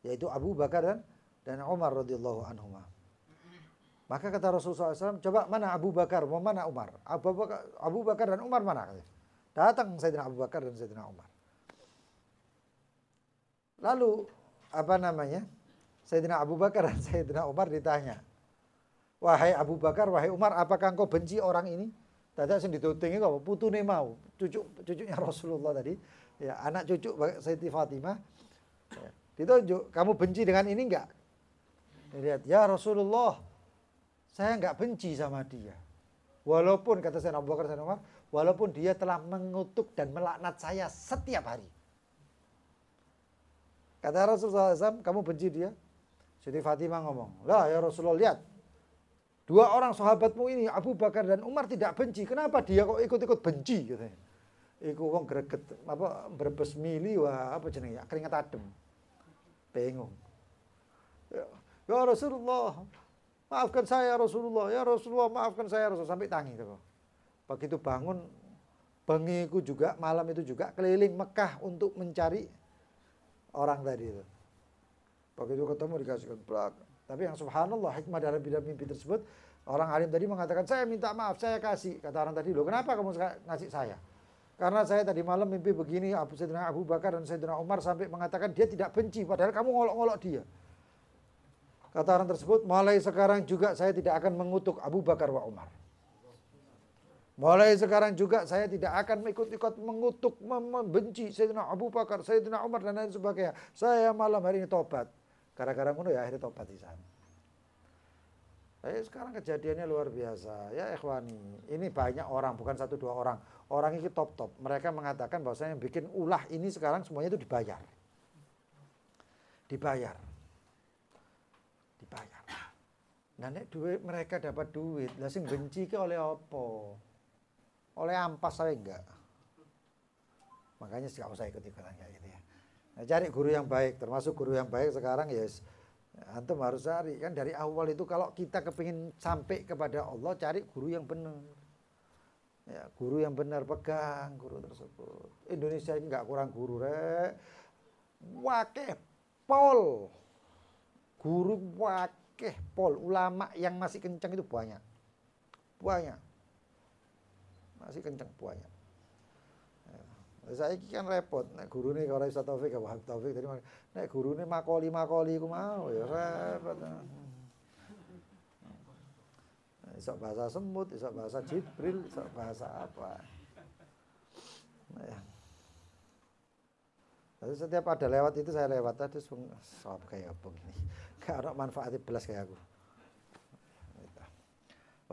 yaitu Abu Bakar dan Umar radhiyallahu anhuma. Maka kata Rasulullah SAW, coba mana Abu Bakar, mana Umar? Abu Bakar dan Umar mana? Datang Sayyidina Abu Bakar dan Sayyidina Umar. Lalu Sayyidina Abu Bakar dan Sayyidina Umar ditanya, wahai Abu Bakar, wahai Umar, apakah engkau benci orang ini? Tadi sing ditutingi kok putune mau, cucunya Rasulullah tadi, ya anak cucu Sayyidina Fatimah. Ya, ditunjuk, kamu benci dengan ini enggak? Lihat, ya Rasulullah, saya nggak benci sama dia. Walaupun, kata Sayyidina Abu Bakar, Sayyidina Umar, walaupun dia telah mengutuk dan melaknat saya setiap hari. Kata Rasulullah SAW, kamu benci dia? Siti Fatimah ngomong, lah ya Rasulullah, lihat. Dua orang sahabatmu ini, Abu Bakar dan Umar tidak benci. Kenapa dia kok ikut-ikut benci? Katanya. Iku wong greget, apa, berbes mili, wah, apa jenenge, keringat adem. Bingung. Ya Rasulullah, maafkan saya Rasulullah, ya Rasulullah maafkan saya Rasulullah, sampai tangi itu. Begitu bangun, bengiku juga malam itu juga keliling Mekah untuk mencari orang tadi itu. Begitu ketemu dikasihkan belakang. Tapi yang subhanallah hikmah dalam mimpi tersebut, orang alim tadi mengatakan saya minta maaf, saya kasih. Kata orang tadi, loh kenapa kamu ngasih saya? Karena saya tadi malam mimpi begini, Sayyidina Abu Bakar dan Sayyidina Umar sampai mengatakan dia tidak benci, padahal kamu ngolok-ngolok dia. Kata orang tersebut, mulai sekarang juga saya tidak akan mengutuk Abu Bakar wa Umar. Mulai sekarang juga saya tidak akan ikut-ikut mengutuk, membenci Sayyidina Abu Bakar, Sayyidina Umar dan lain sebagainya. Saya malam hari ini tobat. Gara-gara ngono ya akhirnya tobat di sana. Sekarang kejadiannya luar biasa. Ya ikhwani, ini banyak orang, bukan satu dua orang. Orang ini top-top. Mereka mengatakan bahwasanya yang bikin ulah ini sekarang semuanya itu dibayar. Dibayar. Nah nek duit mereka dapat duit, lah sing benci ke oleh apa? Oleh ampas saya enggak. Makanya enggak usah ikut-ikutan kayak gitu ya. Nah, cari guru yang baik, termasuk guru yang baik sekarang ya antum harus cari kan dari awal itu kalau kita kepingin sampai kepada Allah, cari guru yang benar. Ya, guru yang benar, pegang guru tersebut. Indonesia ini enggak kurang guru, rek. Wakeh pol. Guru wakeh pol, ulama yang masih kencang itu banyak. Masih kencang banyak. Saya kan repot, nek gurune ora Ustaz Taufik, Wahab Taufik tadi nek gurune makoli iku mau ya repot. Iso bahasa semut, iso bahasa Jibril, iso bahasa apa. Jadi setiap ada lewat itu saya lewat terus soal kayak apa gini. Gak ada manfaatnya belas kayak aku.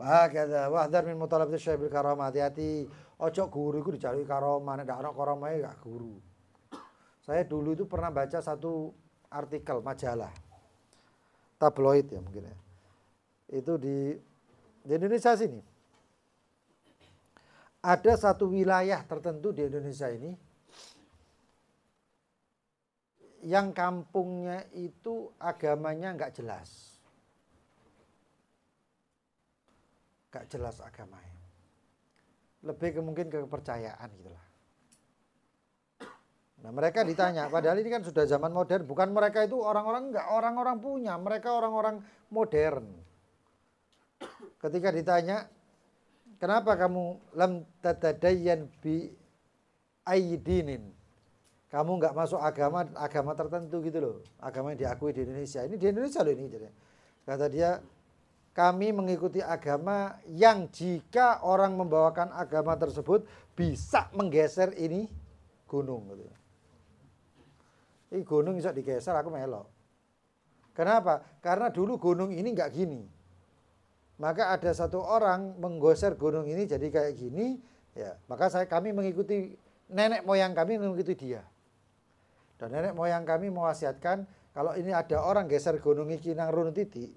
Wah, kata wahdar min mutalabati syekh bil karamah, hati-hati. Ojo guru itu dicari karamah, nek ana karamahnya gak guru. Saya dulu itu pernah baca satu artikel majalah tabloid ya mungkin ya. Itu di Indonesia sini. Ada satu wilayah tertentu di Indonesia ini yang kampungnya itu agamanya nggak jelas. Nggak jelas agamanya. Lebih mungkin ke kepercayaan gitulah. Nah mereka ditanya, padahal ini kan sudah zaman modern. Bukan mereka itu orang-orang enggak, orang-orang punya. Mereka orang-orang modern. Ketika ditanya, kenapa kamu lam tatadayyan bi aidinin? Kamu enggak masuk agama tertentu gitu loh. Agama yang diakui di Indonesia. Ini di Indonesia loh ini. Kata dia, kami mengikuti agama yang jika orang membawakan agama tersebut bisa menggeser ini gunung. Gitu. Ini gunung bisa digeser, aku melok. Kenapa? Karena dulu gunung ini enggak gini. Maka ada satu orang menggeser gunung ini jadi kayak gini, ya. Maka kami mengikuti nenek moyang kami mengikuti dia. Dan nenek moyang kami mewasiatkan kalau ini ada orang geser gunung iki nang runu titik,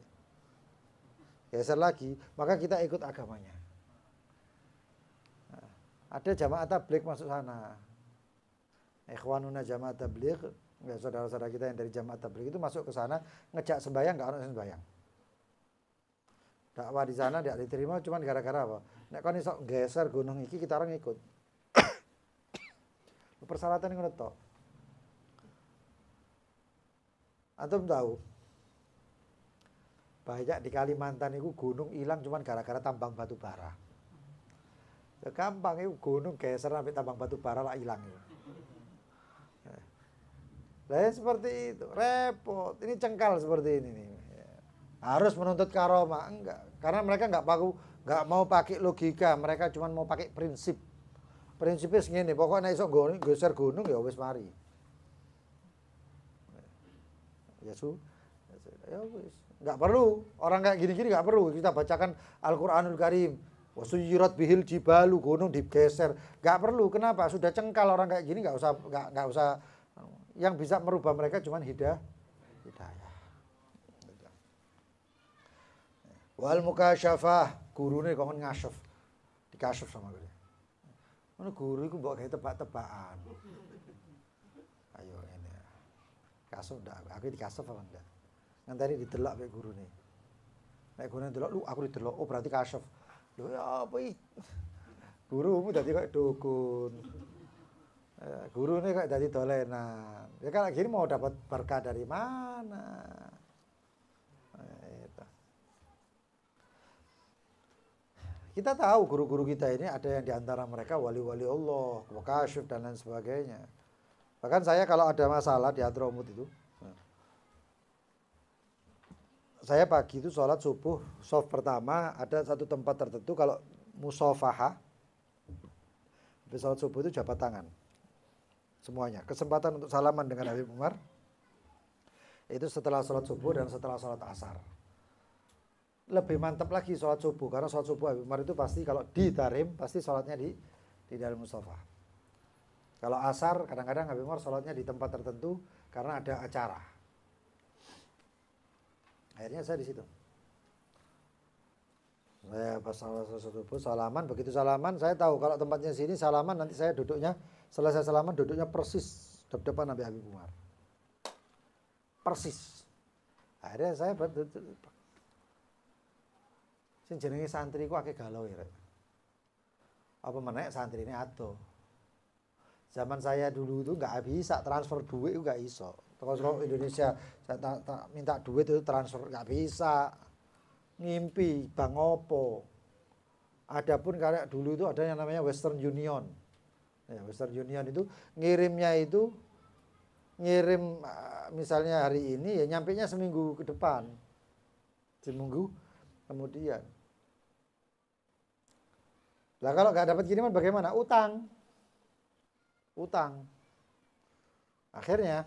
geser lagi, maka kita ikut agamanya. Nah, ada jamaah tabligh masuk sana. Ikhwanuna jamaah tabligh, ya saudara-saudara kita yang dari jamaah tabligh itu masuk ke sana ngejak sembahyang enggak ono sembahyang. Dakwah di sana tidak diterima cuma gara-gara apa? Nek kon iso geser gunung iki kita orang ikut. Persyaratan ngono tok. Antum tahu? Banyak di Kalimantan itu gunung hilang cuma gara-gara tambang batu bara. Ya gampang itu gunung geser sampai tambang batu bara lah hilang itu. Lah seperti itu, repot. Ini cengkal seperti ini nih. Harus menuntut karomah enggak, karena mereka enggak mau pakai logika, mereka cuma mau pakai prinsip. Prinsipnya segini, pokoknya iso geser gunung ya wis mari. Ya Ya wis, enggak perlu. Orang kayak gini-gini enggak perlu kita bacakan Al-Qur'anul Karim. Wasuyirat bihil jibalu, gunung digeser. Enggak perlu. Kenapa? Sudah cengkal orang kayak gini enggak usah. Yang bisa merubah mereka cuman hidayah. Wal mukasyafah, gurune kok ngasyaf. Dikasyaf sama gue. Mana guru itu mbok gawe tebak-tebakan. Ayo ini. Kasuf ndak? Aku dikasuf apa enggak? Ngenteni didelok mek gurune. Nek gurune delok lu aku didelok, oh berarti kasuf. Lho ya apa iki? Gurumu dadi kok dukun. Gurune kok dadi dolenan. Ya kan gini mau dapat berkah dari mana? Kita tahu guru-guru kita ini ada yang diantara mereka wali-wali Allah, mukasyif dan lain sebagainya. Bahkan saya kalau ada masalah di Hadramut itu, saya pagi itu sholat subuh, shaf pertama ada satu tempat tertentu kalau musafahah, habis sholat subuh itu jabat tangan, semuanya. Kesempatan untuk salaman dengan Habib Umar itu setelah sholat subuh dan setelah sholat asar. Lebih mantap lagi sholat subuh, karena sholat subuh Habib Umar itu pasti kalau di Tarim pasti sholatnya di dalam mustafa. Kalau asar kadang-kadang Habib Umar sholatnya di tempat tertentu karena ada acara. Akhirnya saya di situ. Saya pas sholat subuh salaman, begitu salaman saya tahu kalau tempatnya sini salaman nanti saya duduknya selesai salaman duduknya persis depan Nabi Habib Umar. Persis. Akhirnya saya sing jenenge santri ku akeh galau ya. Apa meneh santri ini ado. Zaman saya dulu itu enggak bisa transfer duit itu enggak iso. Kalau Indonesia saya minta duit itu transfer enggak bisa. Ngimpi Bang opo. Adapun kayak dulu itu ada yang namanya Western Union. Ya, Western Union itu ngirimnya itu ngirim misalnya hari ini ya nyampenya seminggu ke depan. Seminggu kemudian. Lah kalau nggak dapat kiriman bagaimana? Utang. Akhirnya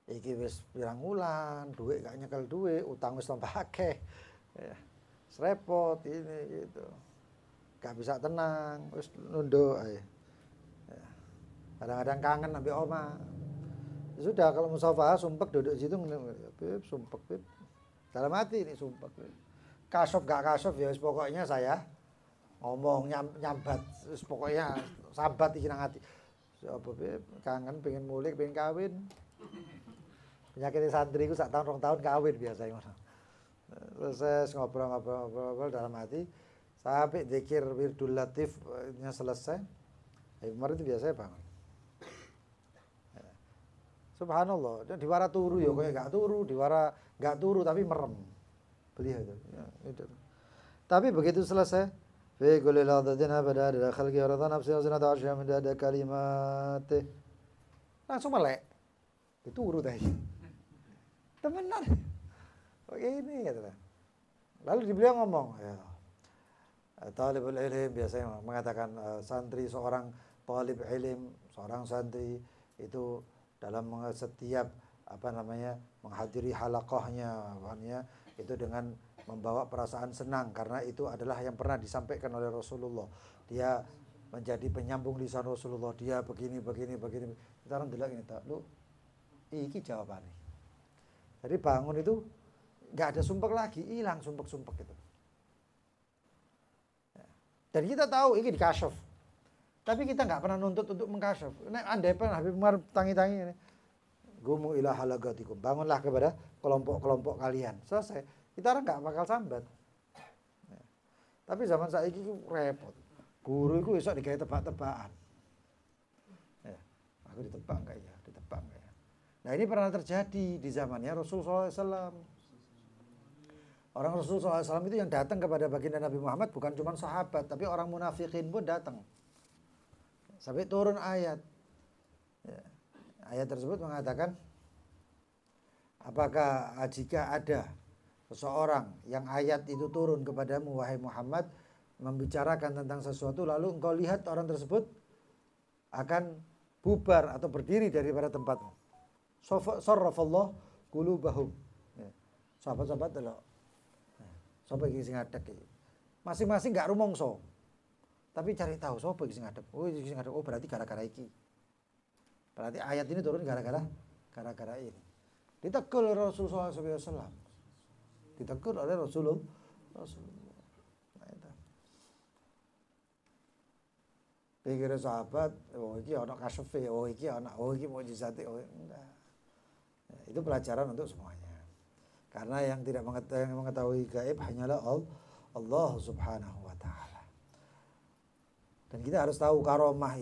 iki wis pirang wulan, duit gak nyekel duit, utang wis tambah akeh. Ya, repot ini gitu. Gak bisa tenang, wis nunduk ae. Ya. Kadang-kadang kangen ambek oma. Ya sudah kalau musafah sumpek duduk situ Beb, sumpek Beb. Dalam hati ini sumpek Beb. Kasuf gak kasuf ya wis pokoknya saya ngomong nyambat pokoknya sahabat iki nang ati. Apa Beb, kangen pengen mulik, pengen kawin. Penyakit santri ku sak tahun 2 tahun kawin biasa ngono. Terus ngobrol dalam hati sampai zikir Wirdul Latifnya selesai. Kemarin itu biasanya bangun. Subhanallah, diwara turu ya kayak gak turu, diwara gak turu tapi merem. Beliau itu. Ya, itu. Tapi begitu selesai في كل لحظة أبدا إلى خلقه ورضا نفسه وزنة عرشه من عدد كلماته langsung melek dituru tadi temenan kok ini gitu. Lalu beliau ngomong ya talibul ilm biasanya mengatakan santri seorang talib ilm seorang santri itu dalam setiap menghadiri halaqahnya itu dengan membawa perasaan senang karena itu adalah yang pernah disampaikan oleh Rasulullah. Dia menjadi penyambung lisan Rasulullah. Dia begini. Kita orang delok ini tak lu iki jawabannya. Jadi bangun itu enggak ada sumpek lagi, hilang sumpek-sumpek itu. Dan kita tahu ini dikasyaf. Tapi kita enggak pernah nuntut untuk mengkasyaf. Nek andai pernah Habib Umar tangi-tangi ini. Gumu ila halagatikum. Bangunlah kepada kelompok-kelompok kalian. Selesai. Kita orang nggak bakal sambat. Ya. Tapi zaman saiki itu repot. Guru itu besok digawe tebak-tebakan. Ya. Aku ditebak enggak ya? Nah ini pernah terjadi di zamannya Rasulullah SAW. Orang Rasulullah SAW itu yang datang kepada baginda Nabi Muhammad bukan cuma sahabat, tapi orang munafikin pun datang. Sampai turun ayat. Ya. Ayat tersebut mengatakan, apakah jika ada seseorang yang ayat itu turun kepadamu wahai Muhammad membicarakan tentang sesuatu lalu engkau lihat orang tersebut akan bubar atau berdiri daripada tempatmu. Sarrafallah qulubahum. Sahabat-sahabat delok. Sapa iki sing ngadeg iki? Masing-masing gak rumangsa. Tapi cari tahu sapa iki sing ngadeg. Oh, iki sing ngadeg. Oh, berarti gara-gara iki. Berarti ayat ini turun gara-gara ini. Ditegur oleh Rasulullah SAW. Ditegur oleh Rasulullah. Nah, itu. Pikir sahabat, oh iki ana kasyefe, oh iki mukjizate, oh enggak. Ya, itu pelajaran untuk semuanya. Karena yang tidak mengetahui gaib hanyalah Allah Subhanahu wa taala. Dan kita harus tahu karomah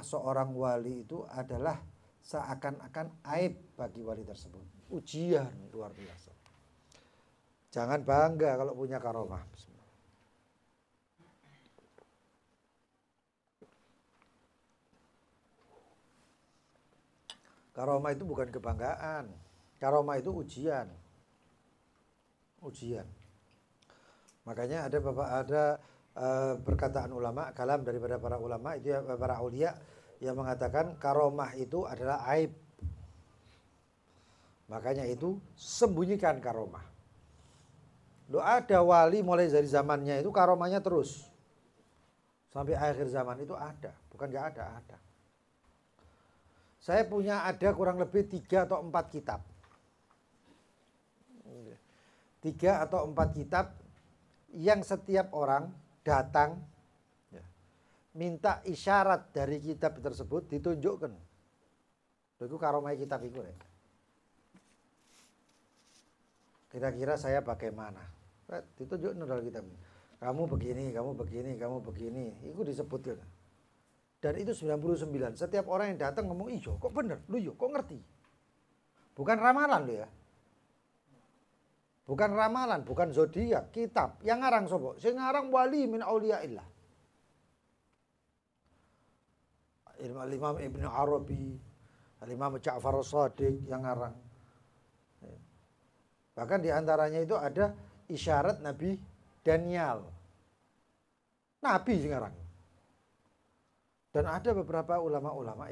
seorang wali itu adalah seakan-akan aib bagi wali tersebut. Ujian luar biasa. Jangan bangga kalau punya karomah. Karomah itu bukan kebanggaan. Karomah itu ujian. Makanya ada perkataan ulama, kalam daripada para ulama itu para aulia yang mengatakan karomah itu adalah aib. Makanya itu sembunyikan karomah. Loh, ada wali mulai dari zamannya itu karomahnya terus sampai akhir zaman itu ada, bukan nggak ada. Saya punya ada kurang lebih 3 atau 4 kitab. 3 atau 4 kitab yang setiap orang datang minta isyarat dari kitab tersebut ditunjukkan. Itu karomah kitab itu. Kira-kira saya bagaimana? Ditunjukkan dalam kitab. Kamu begini. Itu disebutkan. Dan itu 99. Setiap orang yang datang ngomong, "Iya, kok bener? Lu yo, kok ngerti?" Bukan ramalan lo ya. Bukan ramalan, bukan zodiak, kitab. Yang ngarang sapa? Sing ngarang wali min auliyaillah. Imam Ibnu Arabi, Imam Ja'far As-Shadiq yang ngarang. Bahkan diantaranya itu ada isyarat Nabi Daniel. Nabi sing ngarang. Dan ada beberapa ulama-ulama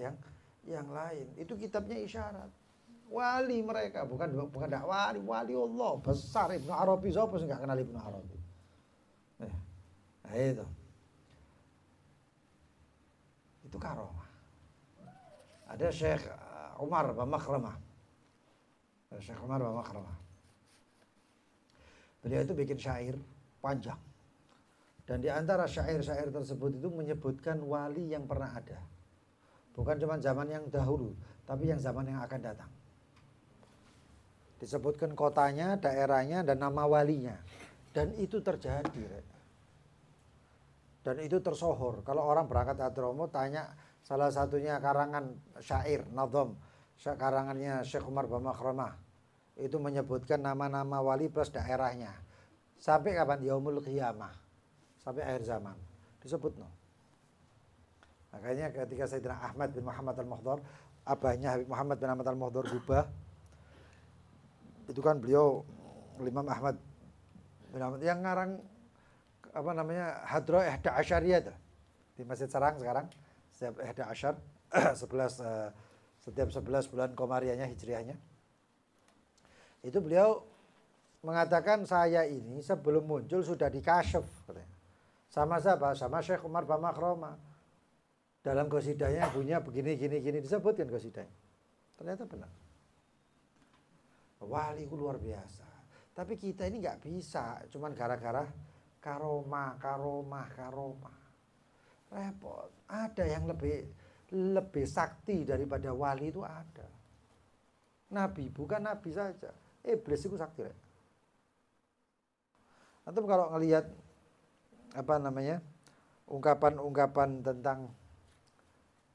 yang lain. Itu kitabnya isyarat. Wali mereka, bukan wali Allah besar. Ibnu Arabi, siapa sih nggak kenal Ibnu Arabi? Nah itu karomah. Ada Syekh Umar bin Makhramah. Beliau itu bikin syair panjang. Dan di antara syair-syair tersebut itu menyebutkan wali yang pernah ada. Bukan cuma zaman yang dahulu, tapi yang zaman yang akan datang. Disebutkan kotanya, daerahnya, dan nama walinya. Dan itu terjadi. Dan itu tersohor. Kalau orang berangkat Hadromo tanya salah satunya karangan syair, nadham, karangannya Syekh Umar bin Makhramah. Itu menyebutkan nama-nama wali plus daerahnya. Sampai kapan? Yaumul Qiyamah. Sampai akhir zaman. Disebut no. Makanya ketika Sayyidina Ahmad bin Muhammad al-Muhdar, abahnya Habib Muhammad bin Ahmad al-Muhdar Gubah, itu kan beliau Imam Ahmad bin Ahmad yang ngarang Hadroh Ihda Asyariyah itu di Masjid Sarang sekarang. Setiap Ihda Asyar 11 setiap 11 bulan Komariahnya Hijriahnya. Itu beliau mengatakan saya ini sebelum muncul sudah dikasyaf katanya. Sama siapa? Sama Syekh Umar bin Makhramah. Dalam qasidahnya bunyinya begini gini disebutkan qasidahnya. Ternyata benar. Wali itu luar biasa. Tapi kita ini nggak bisa, cuman gara-gara karomah. Repot. Ada yang lebih sakti daripada wali itu ada. Nabi, bukan nabi saja. Iblis itu sakti. Atau kalau ngelihat ungkapan-ungkapan tentang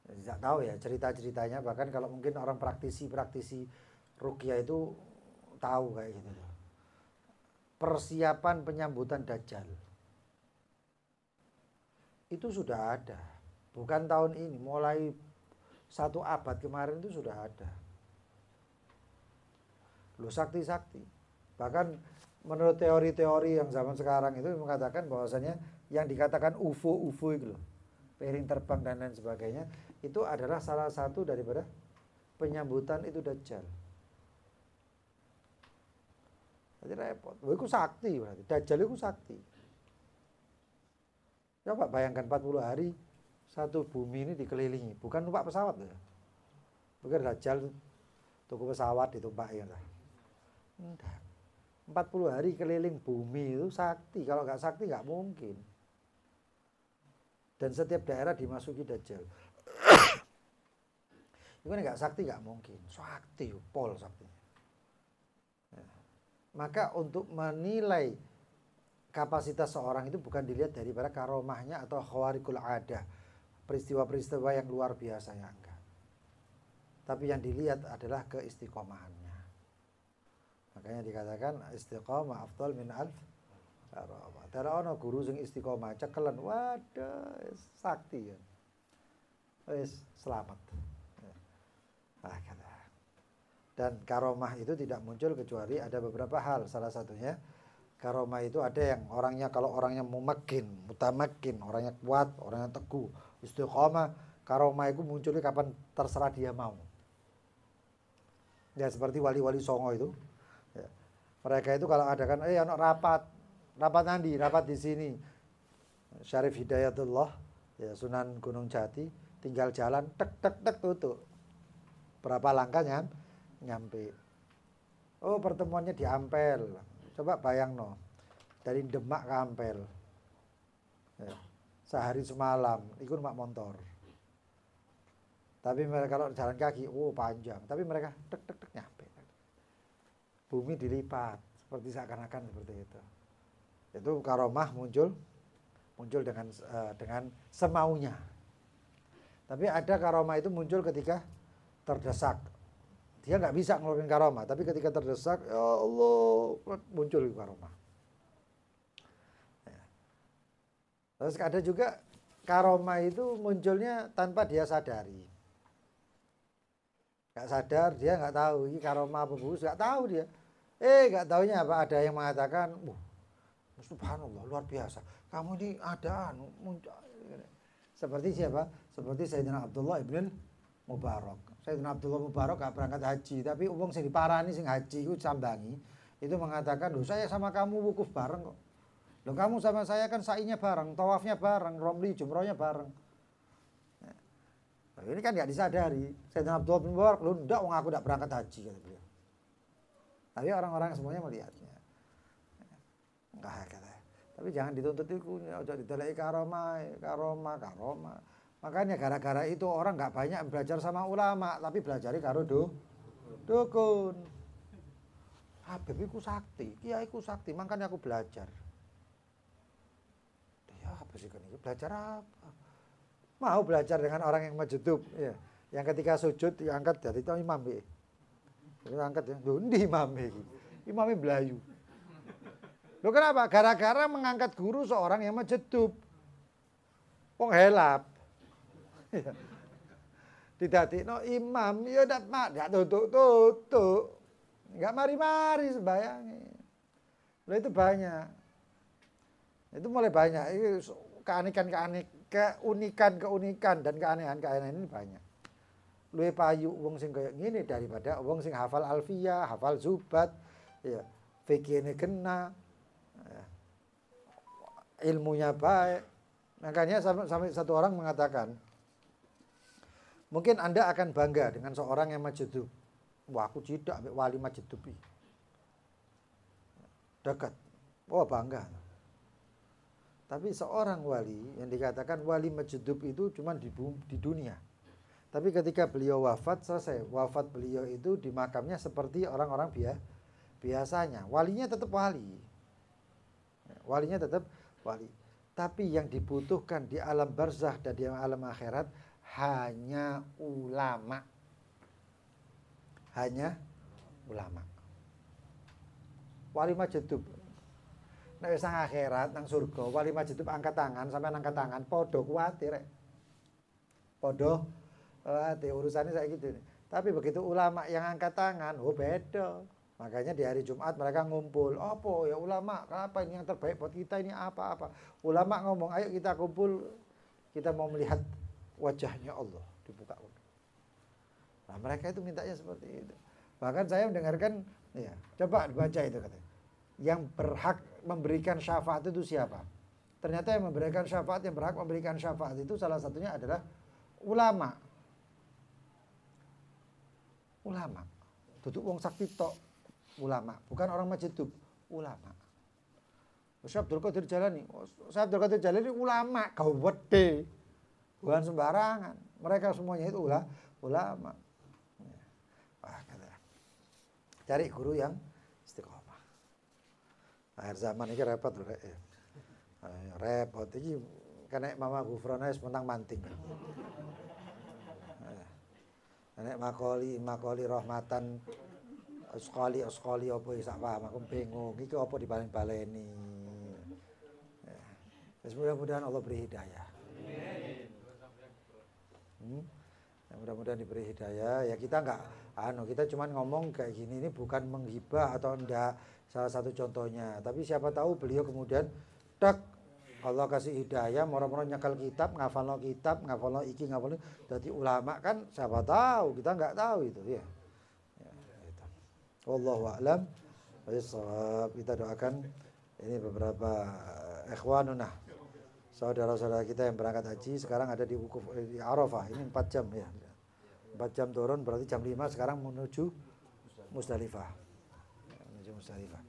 tidak tahu ya cerita-ceritanya, bahkan kalau mungkin orang praktisi ruqyah itu tahu kayak gitu. Persiapan penyambutan Dajjal itu sudah ada, bukan tahun ini, mulai 1 abad kemarin itu sudah ada. Loh, sakti. Bahkan menurut teori-teori yang zaman sekarang itu mengatakan bahwasanya yang dikatakan UFO itu loh, piring terbang dan lain sebagainya, itu adalah salah satu daripada penyambutan itu Dajjal. Jadi repot. Wah, itu sakti berarti. Dajjal itu sakti. Coba bayangkan 40 hari satu bumi ini dikelilingi, bukan numpak pesawat ya. Bukan Dajjal tuku pesawat ditumpak ya. Enggak. 40 hari keliling bumi itu sakti. Kalau nggak sakti nggak mungkin. Dan setiap daerah dimasuki Dajjal. Itu kan nggak sakti nggak mungkin. Sakti, pol sakti. Ya. Maka untuk menilai kapasitas seorang itu bukan dilihat daripada karomahnya atau khawarikul adah. Peristiwa-peristiwa yang luar biasanya enggak. Tapi yang dilihat adalah keistiqomahannya. Makanya dikatakan istiqomah afdal min alf karamah. Tara ana guru sing istiqomah cekelan, waduh sakti ya. Wis selamat. Nah, kata. Dan karomah itu tidak muncul kecuali ada beberapa hal. Salah satunya karomah itu ada yang orangnya kalau orangnya mumakin, mutamakin, orangnya kuat, orangnya teguh, istiqomah, karomah itu munculnya kapan terserah dia mau. Ya seperti wali-wali Songo itu. Ya. Mereka itu kalau ada kan, anak rapat nanti, rapat di sini. Syarif Hidayatullah, ya Sunan Gunung Jati, tinggal jalan, tek tutup. Berapa langkahnya nyampe. Oh pertemuannya di Ampel. Coba bayang no, dari Demak ke Ampel. Ya. Sehari semalam, ikut mak motor. Tapi mereka kalau jalan kaki, panjang. Tapi mereka tek nyampe. Bumi dilipat seperti seakan-akan seperti itu. Itu karomah muncul dengan semaunya. Tapi ada karomah itu muncul ketika terdesak. Dia nggak bisa ngeluarin karomah, tapi ketika terdesak, ya Allah, muncul karomah. Ya. Terus ada juga karomah itu munculnya tanpa dia sadari. Nggak sadar, dia nggak tahu ini karomah apa bagus, nggak tahu dia. Nggak taunya apa, ada yang mengatakan, subhanallah luar biasa, kamu ini ada muncul. Seperti siapa? Seperti Sayyidina Abdullah ibn Mubarak. Sayyidina Abdullah Mubarak gak berangkat haji, tapi wong sing diparani sing haji itu sambangi, itu mengatakan, loh saya sama kamu wukuf bareng kok. Loh kamu sama saya kan sa'inya bareng, tawafnya bareng, romli jumrohnya bareng. Nah, ini kan gak disadari. Sayyidina Abdullah bin Mubarak, loh enggak wong aku gak berangkat haji kata beliau. Tapi orang-orang semuanya melihatnya. Enggak kata. Tapi jangan dituntut itu, jangan didelai karomah. Makanya gara-gara itu orang nggak banyak belajar sama ulama, tapi belajari karo dukun. Habib iku sakti, kiai iku sakti, makanya aku belajar. Ya apa sih kan itu? Belajar apa? Mau belajar dengan orang yang majdub, ya. Yang ketika sujud diangkat dari itu imam ya. Itu angkat ya, lho ndi imame iki? Imame Melayu. Loh kenapa? Gara-gara mengangkat guru seorang yang majdub. Wong helap. Didadekno imam ya ndak tutuk. Enggak mari-mari sembayange. Lah itu banyak. Itu mulai banyak. Itu keunikan dan keanehan ini banyak. Luwih payu wong sing kaya ngene daripada wong sing hafal alfiyah, hafal zubat, ya, fikihne kena, ya, ilmunya baik. Makanya sampai satu orang mengatakan, mungkin Anda akan bangga dengan seorang yang majdub. Wah, aku tidak ambek wali majdub iki. Dekat. Wah, bangga. Tapi seorang wali yang dikatakan wali majdub itu cuma di dunia. Tapi ketika beliau wafat, selesai. Wafat beliau itu di makamnya seperti orang-orang biasanya. Walinya tetap wali. Walinya tetap wali. Tapi yang dibutuhkan di alam barzakh dan di alam akhirat hanya ulama. Hanya ulama. Wali majdub. Nek wis nang akhirat, nang surga, wali majdub angkat tangan, sampean angkat tangan, padha kuwatir rek. Padha urusannya saya gitu. Tapi begitu ulama yang angkat tangan, beda. Makanya di hari Jumat mereka ngumpul. Apa ya ulama? Kenapa ini yang terbaik buat kita ini apa-apa? Ulama ngomong, ayo kita kumpul. Kita mau melihat wajahnya Allah dibuka. Nah mereka itu mintanya seperti itu. Bahkan saya mendengarkan, ya coba baca itu katanya. yang berhak memberikan syafaat itu siapa? Ternyata yang memberikan syafaat, yang berhak memberikan syafaat itu salah satunya adalah ulama. Ulama. Duduk wong sakti tok, ulama. Bukan orang masjid itu, ulama. Syekh Abdul Qadir Jalani. Syekh Abdul Qadir Jalani ulama, kau wede. Bukan sembarangan. Mereka semuanya itu ulama. Wah, kata. Cari guru yang istiqomah. Akhir zaman ini repot loh. Repot ini kena mama gufrona menang manting. Nek makoli rahmatan sekali apa sak paham aku bingung iki apa dibalen-baleni. Mudah-mudahan Allah beri hidayah. Mudah-mudahan diberi hidayah. Ya kita kita cuman ngomong kayak gini ini bukan menghibah atau enggak, salah satu contohnya. Tapi siapa tahu beliau kemudian Allah kasih hidayah, moro-moro nyekal kitab, ngafalno iki, jadi ulama kan siapa tahu, kita enggak tahu itu ya. Gitu. Wallahu a'lam bishawab. Kita doakan ini beberapa ikhwanuna, saudara-saudara kita yang berangkat haji sekarang ada di wukuf di Arafah. Ini 4 jam ya. 4 jam turun berarti jam 5 sekarang menuju Musdalifah. Menuju Musdalifah.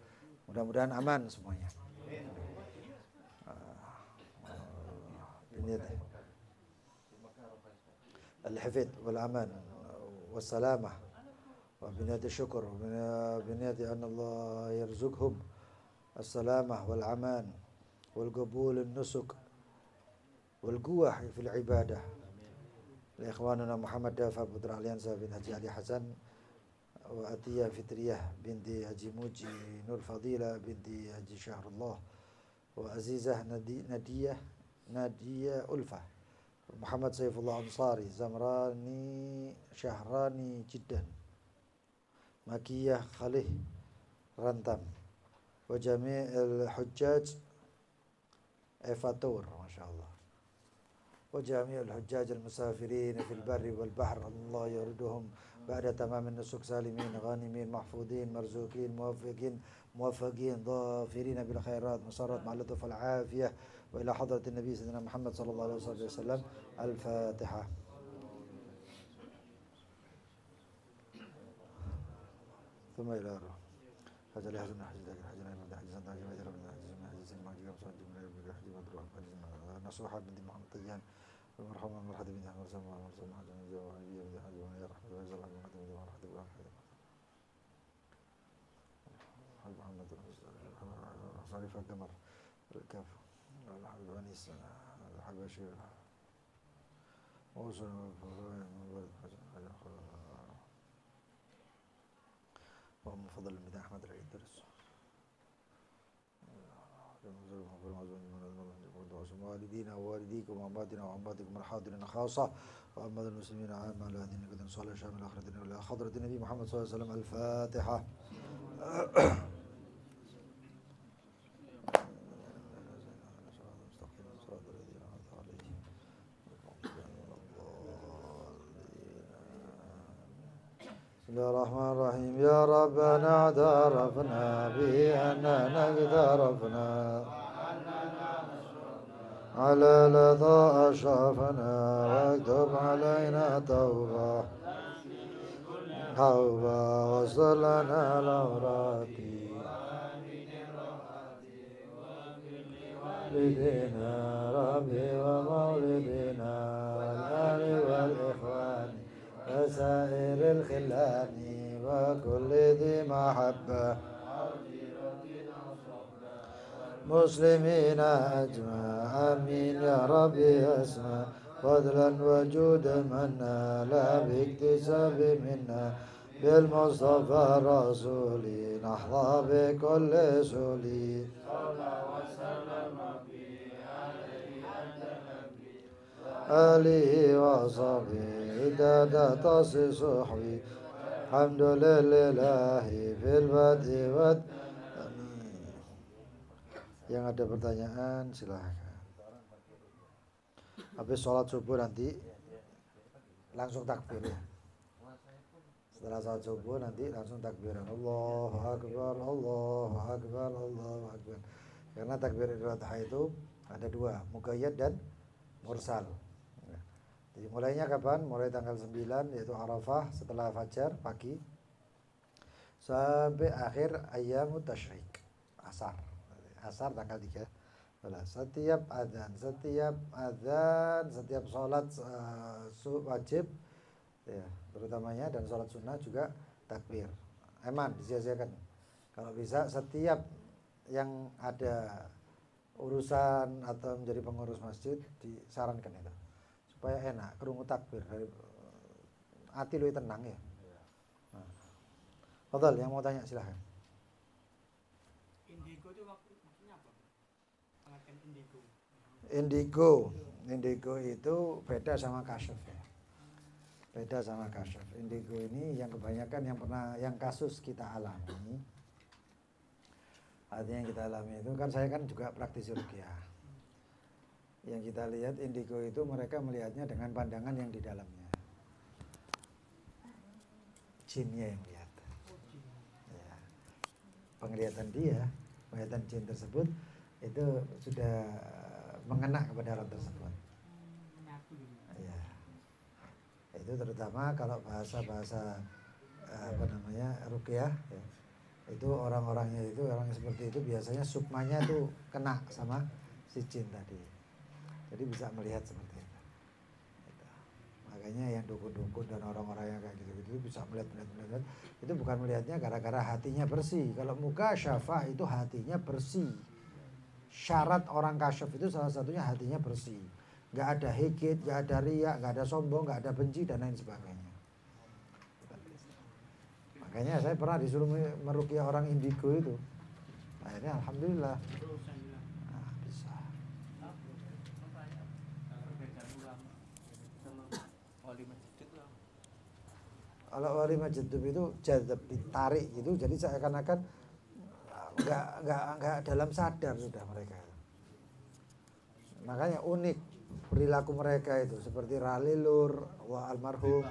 Mudah-mudahan aman semuanya. الحفظ والأمان والسلامة وبنية الشكر وبنية أن الله يرزقهم السلامة والأمان والقبول النسك والقوة في العبادة لإخواننا محمد دافع بطر عليانسا بن حجي علي حسن وأتية فطرية بنت حجي موجي نور فضيلة بنت حجي شهر الله وعزيزة نادية ألفة محمد سيف الله أنصاري زمراني شهراني جدا مكية خليه رنتم وجميع الحجاج إفاتور ما شاء الله وجميع الحجاج المسافرين في البر والبحر الله يردهم بعد تمام النسك سالمين غانمين محفوظين مرزوقين موفقين ظافرين بالخيرات مسرات مع اللطف والعافية وإلى حضرة النبي سيدنا محمد صلى الله عليه وسلم الفاتحة. ثم إلى الروح حجر حجر حجر نصوحة بنت محمد طيان ومرحبا مرحبا بنت محمد مرحبا يا رحمة الله يزرع محمد صريف القمر الكاف الحبيب أنيس الحبشي وصل ومن فضل المدى أحمد العيد درس والدينا ووالديكم وأمواتنا وأمواتكم الحاضرين خاصة وأموات المسلمين عامة الذين قد صلوا شامل آخرتنا إلى حضرة النبي محمد صلى الله عليه وسلم الفاتحة. بسم الله الرحمن الرحيم. يا ربنا اعترفنا بأننا اقترفنا على لظى أشرفنا واكتب علينا توبة وصل لنا الأوراق والدنا ربي ومولدنا والآل والإخوان وسائر الخلان وكل ذي محبة مسلمين أجمع آمين يا ربي أسمع فضلا وجود منا لا باكتساب منا بالمصطفى رسولي نحظى بكل سولي آله وصحبه إدادة صحبي الحمد لله في البدء والآخر. Yang ada pertanyaan silahkan. Habis sholat subuh nanti langsung takbir ya. Setelah salat subuh nanti langsung takbiran Allahu Akbar, Allahu Akbar, Allahu Akbar. Karena takbir Idul Adha itu ada dua, muqayyad dan mursal. Jadi mulainya kapan? Mulai tanggal 9 yaitu Arafah setelah fajar pagi sampai akhir ayyamut tasyrik, asar. Asar tanggal 3. Setiap adzan, setiap sholat wajib ya, terutamanya dan sholat sunnah juga takbir. Eman disia-siakan. Kalau bisa setiap yang ada urusan atau menjadi pengurus masjid disarankan itu supaya enak kerungu takbir dari hati lu tenang ya. Nah. Fadhal yang mau tanya silahkan. Indigo itu maksudnya apa? Pengertian indigo. Indigo itu beda sama kasyaf ya. Beda sama kasyaf. Indigo ini yang kebanyakan yang kasus kita alami. Artinya yang kita alami itu kan saya kan juga praktisi ruqyah. Yang kita lihat indigo itu mereka melihatnya dengan pandangan yang di dalamnya. Jinnya yang lihat. Ya. Penglihatan jin tersebut itu sudah mengena kepada orang tersebut. Ya. Itu terutama kalau bahasa ruqyah ya. Itu orang-orangnya itu orang seperti itu biasanya sukmanya tuh kena sama si jin tadi. Jadi bisa melihat seperti itu. Makanya yang dukun-dukun dan orang-orang yang kayak gitu-gitu bisa melihat. Itu bukan melihatnya gara-gara hatinya bersih. Kalau mukasyafah itu hatinya bersih. Syarat orang kasyaf itu salah satunya hatinya bersih. Gak ada hikit, gak ada riak, gak ada sombong, gak ada benci dan lain sebagainya. Makanya saya pernah disuruh meruqyah orang indigo itu. Akhirnya alhamdulillah. Nah, bisa. Kalau wali majdub itu jadab ditarik gitu, jadi seakan-akan nggak dalam sadar sudah mereka. Makanya unik perilaku mereka itu seperti Ralilur wa almarhum.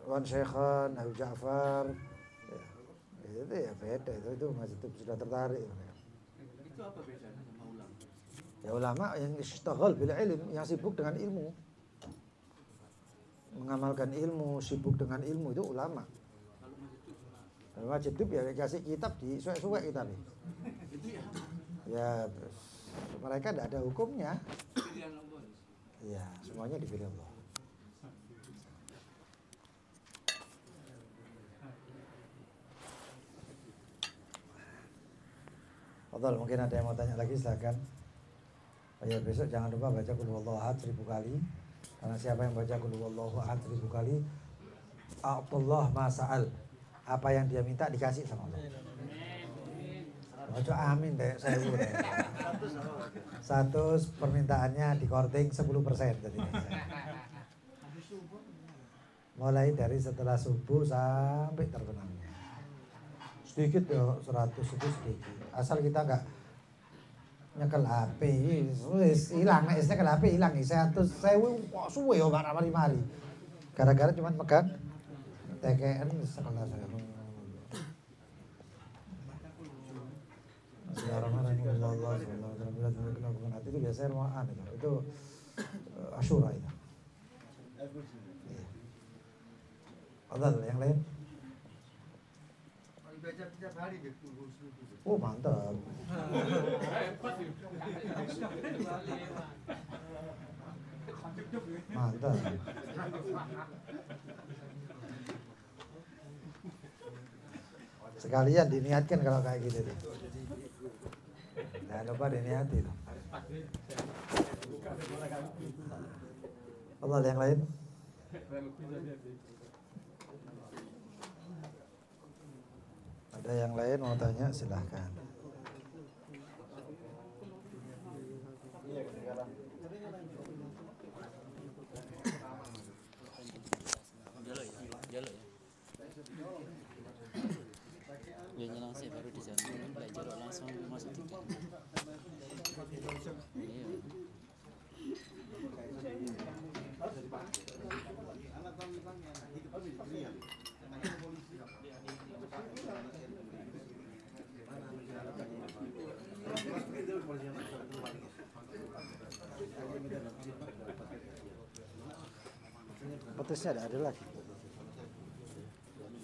Wan Syekhan, Abu Ja'far ya, itu ya beda itu majdub sudah tertarik. Itu apa bedanya sama ulama? Ya ulama yang istaghal bil ilm, yang sibuk dengan ilmu, mengamalkan ilmu, sibuk dengan ilmu itu ulama. Kalau majdub ya kasih kitab di suwek-suwek kita nih. Itu Ya mereka tidak ada hukumnya. pilihan Allah. Ya semuanya dipilih Allah. Betul, mungkin ada yang mau tanya lagi silakan. Oh ya, besok jangan lupa baca qul huwallahu ahad 1000 kali. Karena siapa yang baca qul huwallahu ahad 1000 kali, a'tallah ma sa'al. Apa yang dia minta dikasih sama Allah. Ojo amin deh, saya udah. 100 permintaannya di korting 10% tadi. Mulai dari setelah subuh sampai terbenamnya. Sedikit ya 100 itu sedikit. Asal kita nggak nyekel HP, wis hilang, nek nyekel HP hilang 100 kok suwe yo mari-mari. Gara-gara cuma megang TKN sekolah saya. Bismillahirrahmanirrahim. Itu biasanya ruangan itu Asyura itu. Ada yang lain? Baca tiap hari gitu. Oh mantap. Mantap. Sekalian diniatkan kalau kayak gitu tuh. Jangan lupa diniati tuh. Allah yang lain? Ada yang lain mau tanya silahkan. Dia langsung baru di sana belajar langsung masuk tiket. Iya. Petisnya tidak ada lagi.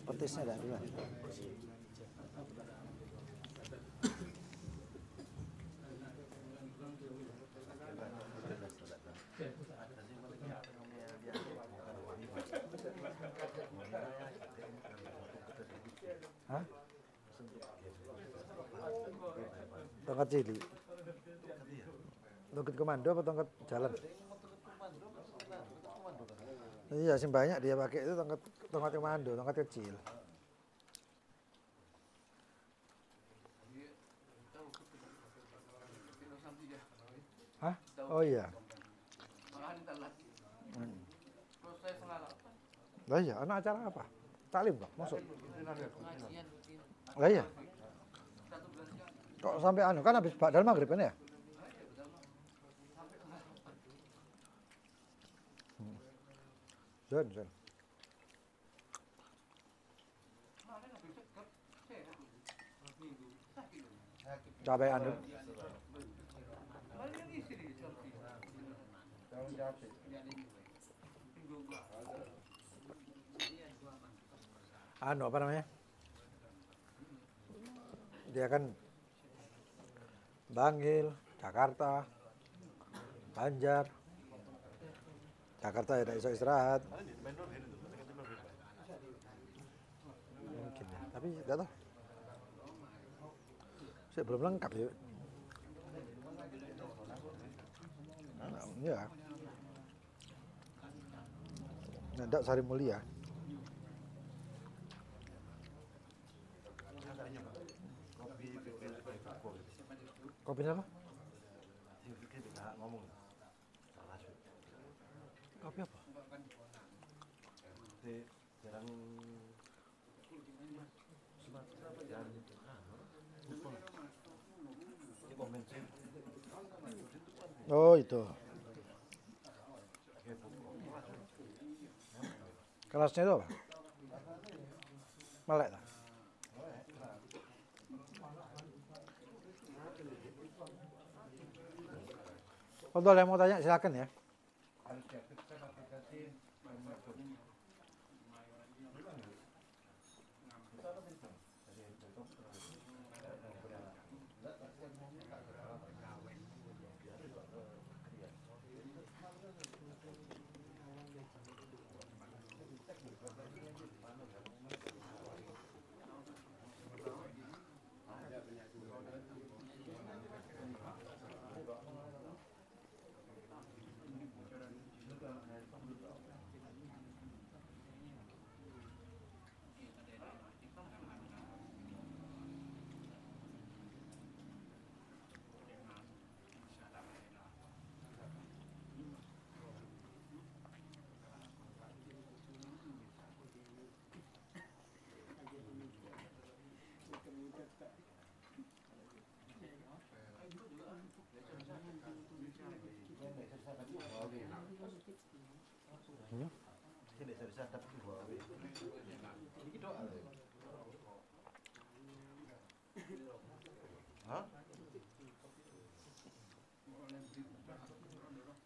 Petisnya tidak ada lagi. Hah? Tongkat cili. Tongkat komando apa tongkat jalan? Iya, sih banyak dia pakai itu tongkat komando, tongkat kecil. Hah? Oh iya. Lah iya, anak acara apa? Taklim kok, masuk. Lah iya. Kok sampai anu kan habis badal maghrib kan ya? Zon. Cabai anu. Anu apa namanya? Dia kan Bangil, Jakarta, Banjar. Jakarta ya tidak bisa istirahat. Mungkin ya, tapi tidak tahu. Saya belum lengkap ya. Nah, ya. Ndak Sari Mulia. Kopi apa? Kopi apa? Oh itu. Kelasnya itu apa? Melek tak? Kalau ada yang mau tanya silakan ya.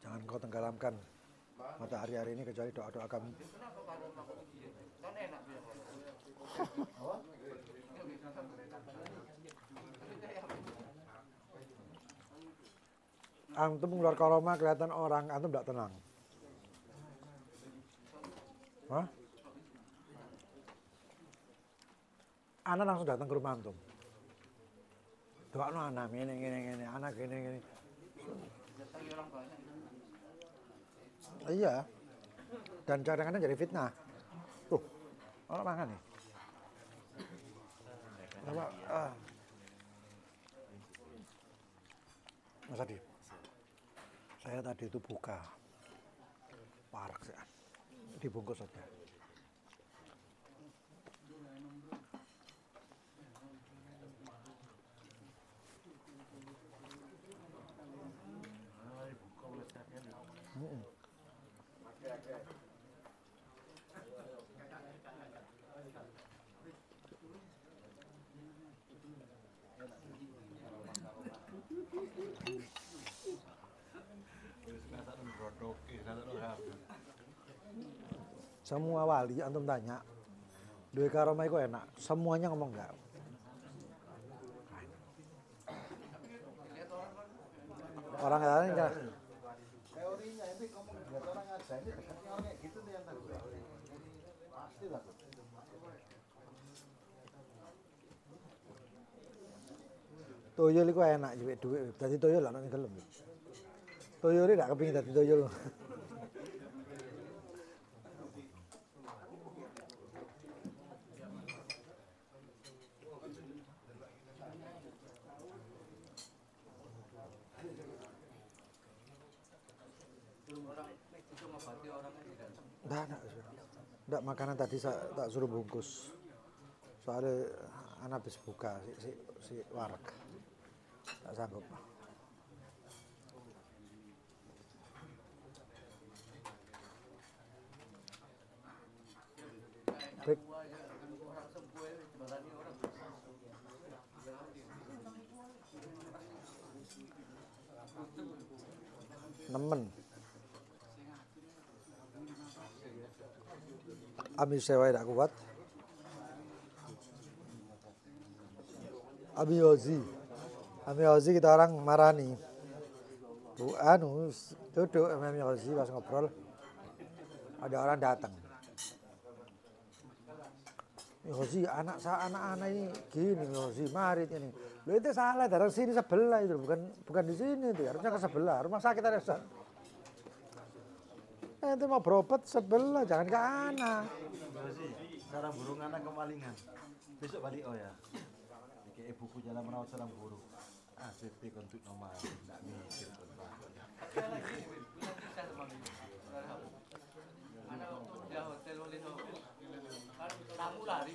Jangan kau tenggelamkan matahari hari ini kecuali doa-doa kami. Antum keluar koroma kelihatan orang, antum tidak tenang. Hah? Anak langsung datang ke rumah antum. Doa no anak, ini, anak gini. Iya. Dan kadang-kadang jadi fitnah. Tuh, orang makan nih. Coba, Mas Adi, saya tadi itu buka parek sih, dibungkus saja. Semua wali antum tanya, duwe karomah itu enak, semuanya ngomong enggak. Orang lain kan Teorinya ini ngomong buat orang aja ini dekatnya orang kayak gitu tuh yang tadi. Pasti lah. Tuyul iku enak duwe duit. Dadi tuyul lah nek gelem. Tuyul iki gak kepengin dadi tuyul. Enggak, makanan tadi tak suruh bungkus. Soalnya anak habis buka si wareg. Tak sanggup. Break. Nemen. Ami sewa tidak kuat. Ami Ozi kita orang marani. Bu anu duduk Ami Ozi pas ngobrol. Ada orang datang. Ozi anak ini gini Ozi marit ini. Lo itu salah dari sini sebelah itu bukan di sini itu harusnya ke sebelah rumah sakit ada. Itu mau berobat sebelah jangan ke anak. Sarang burung anak kemalingan. Besok balik ya. Kayak ibuku jalan merawat sarang burung. Safety kontuk nomor tidak mikir kontak. Ada hotel boleh tamu lari.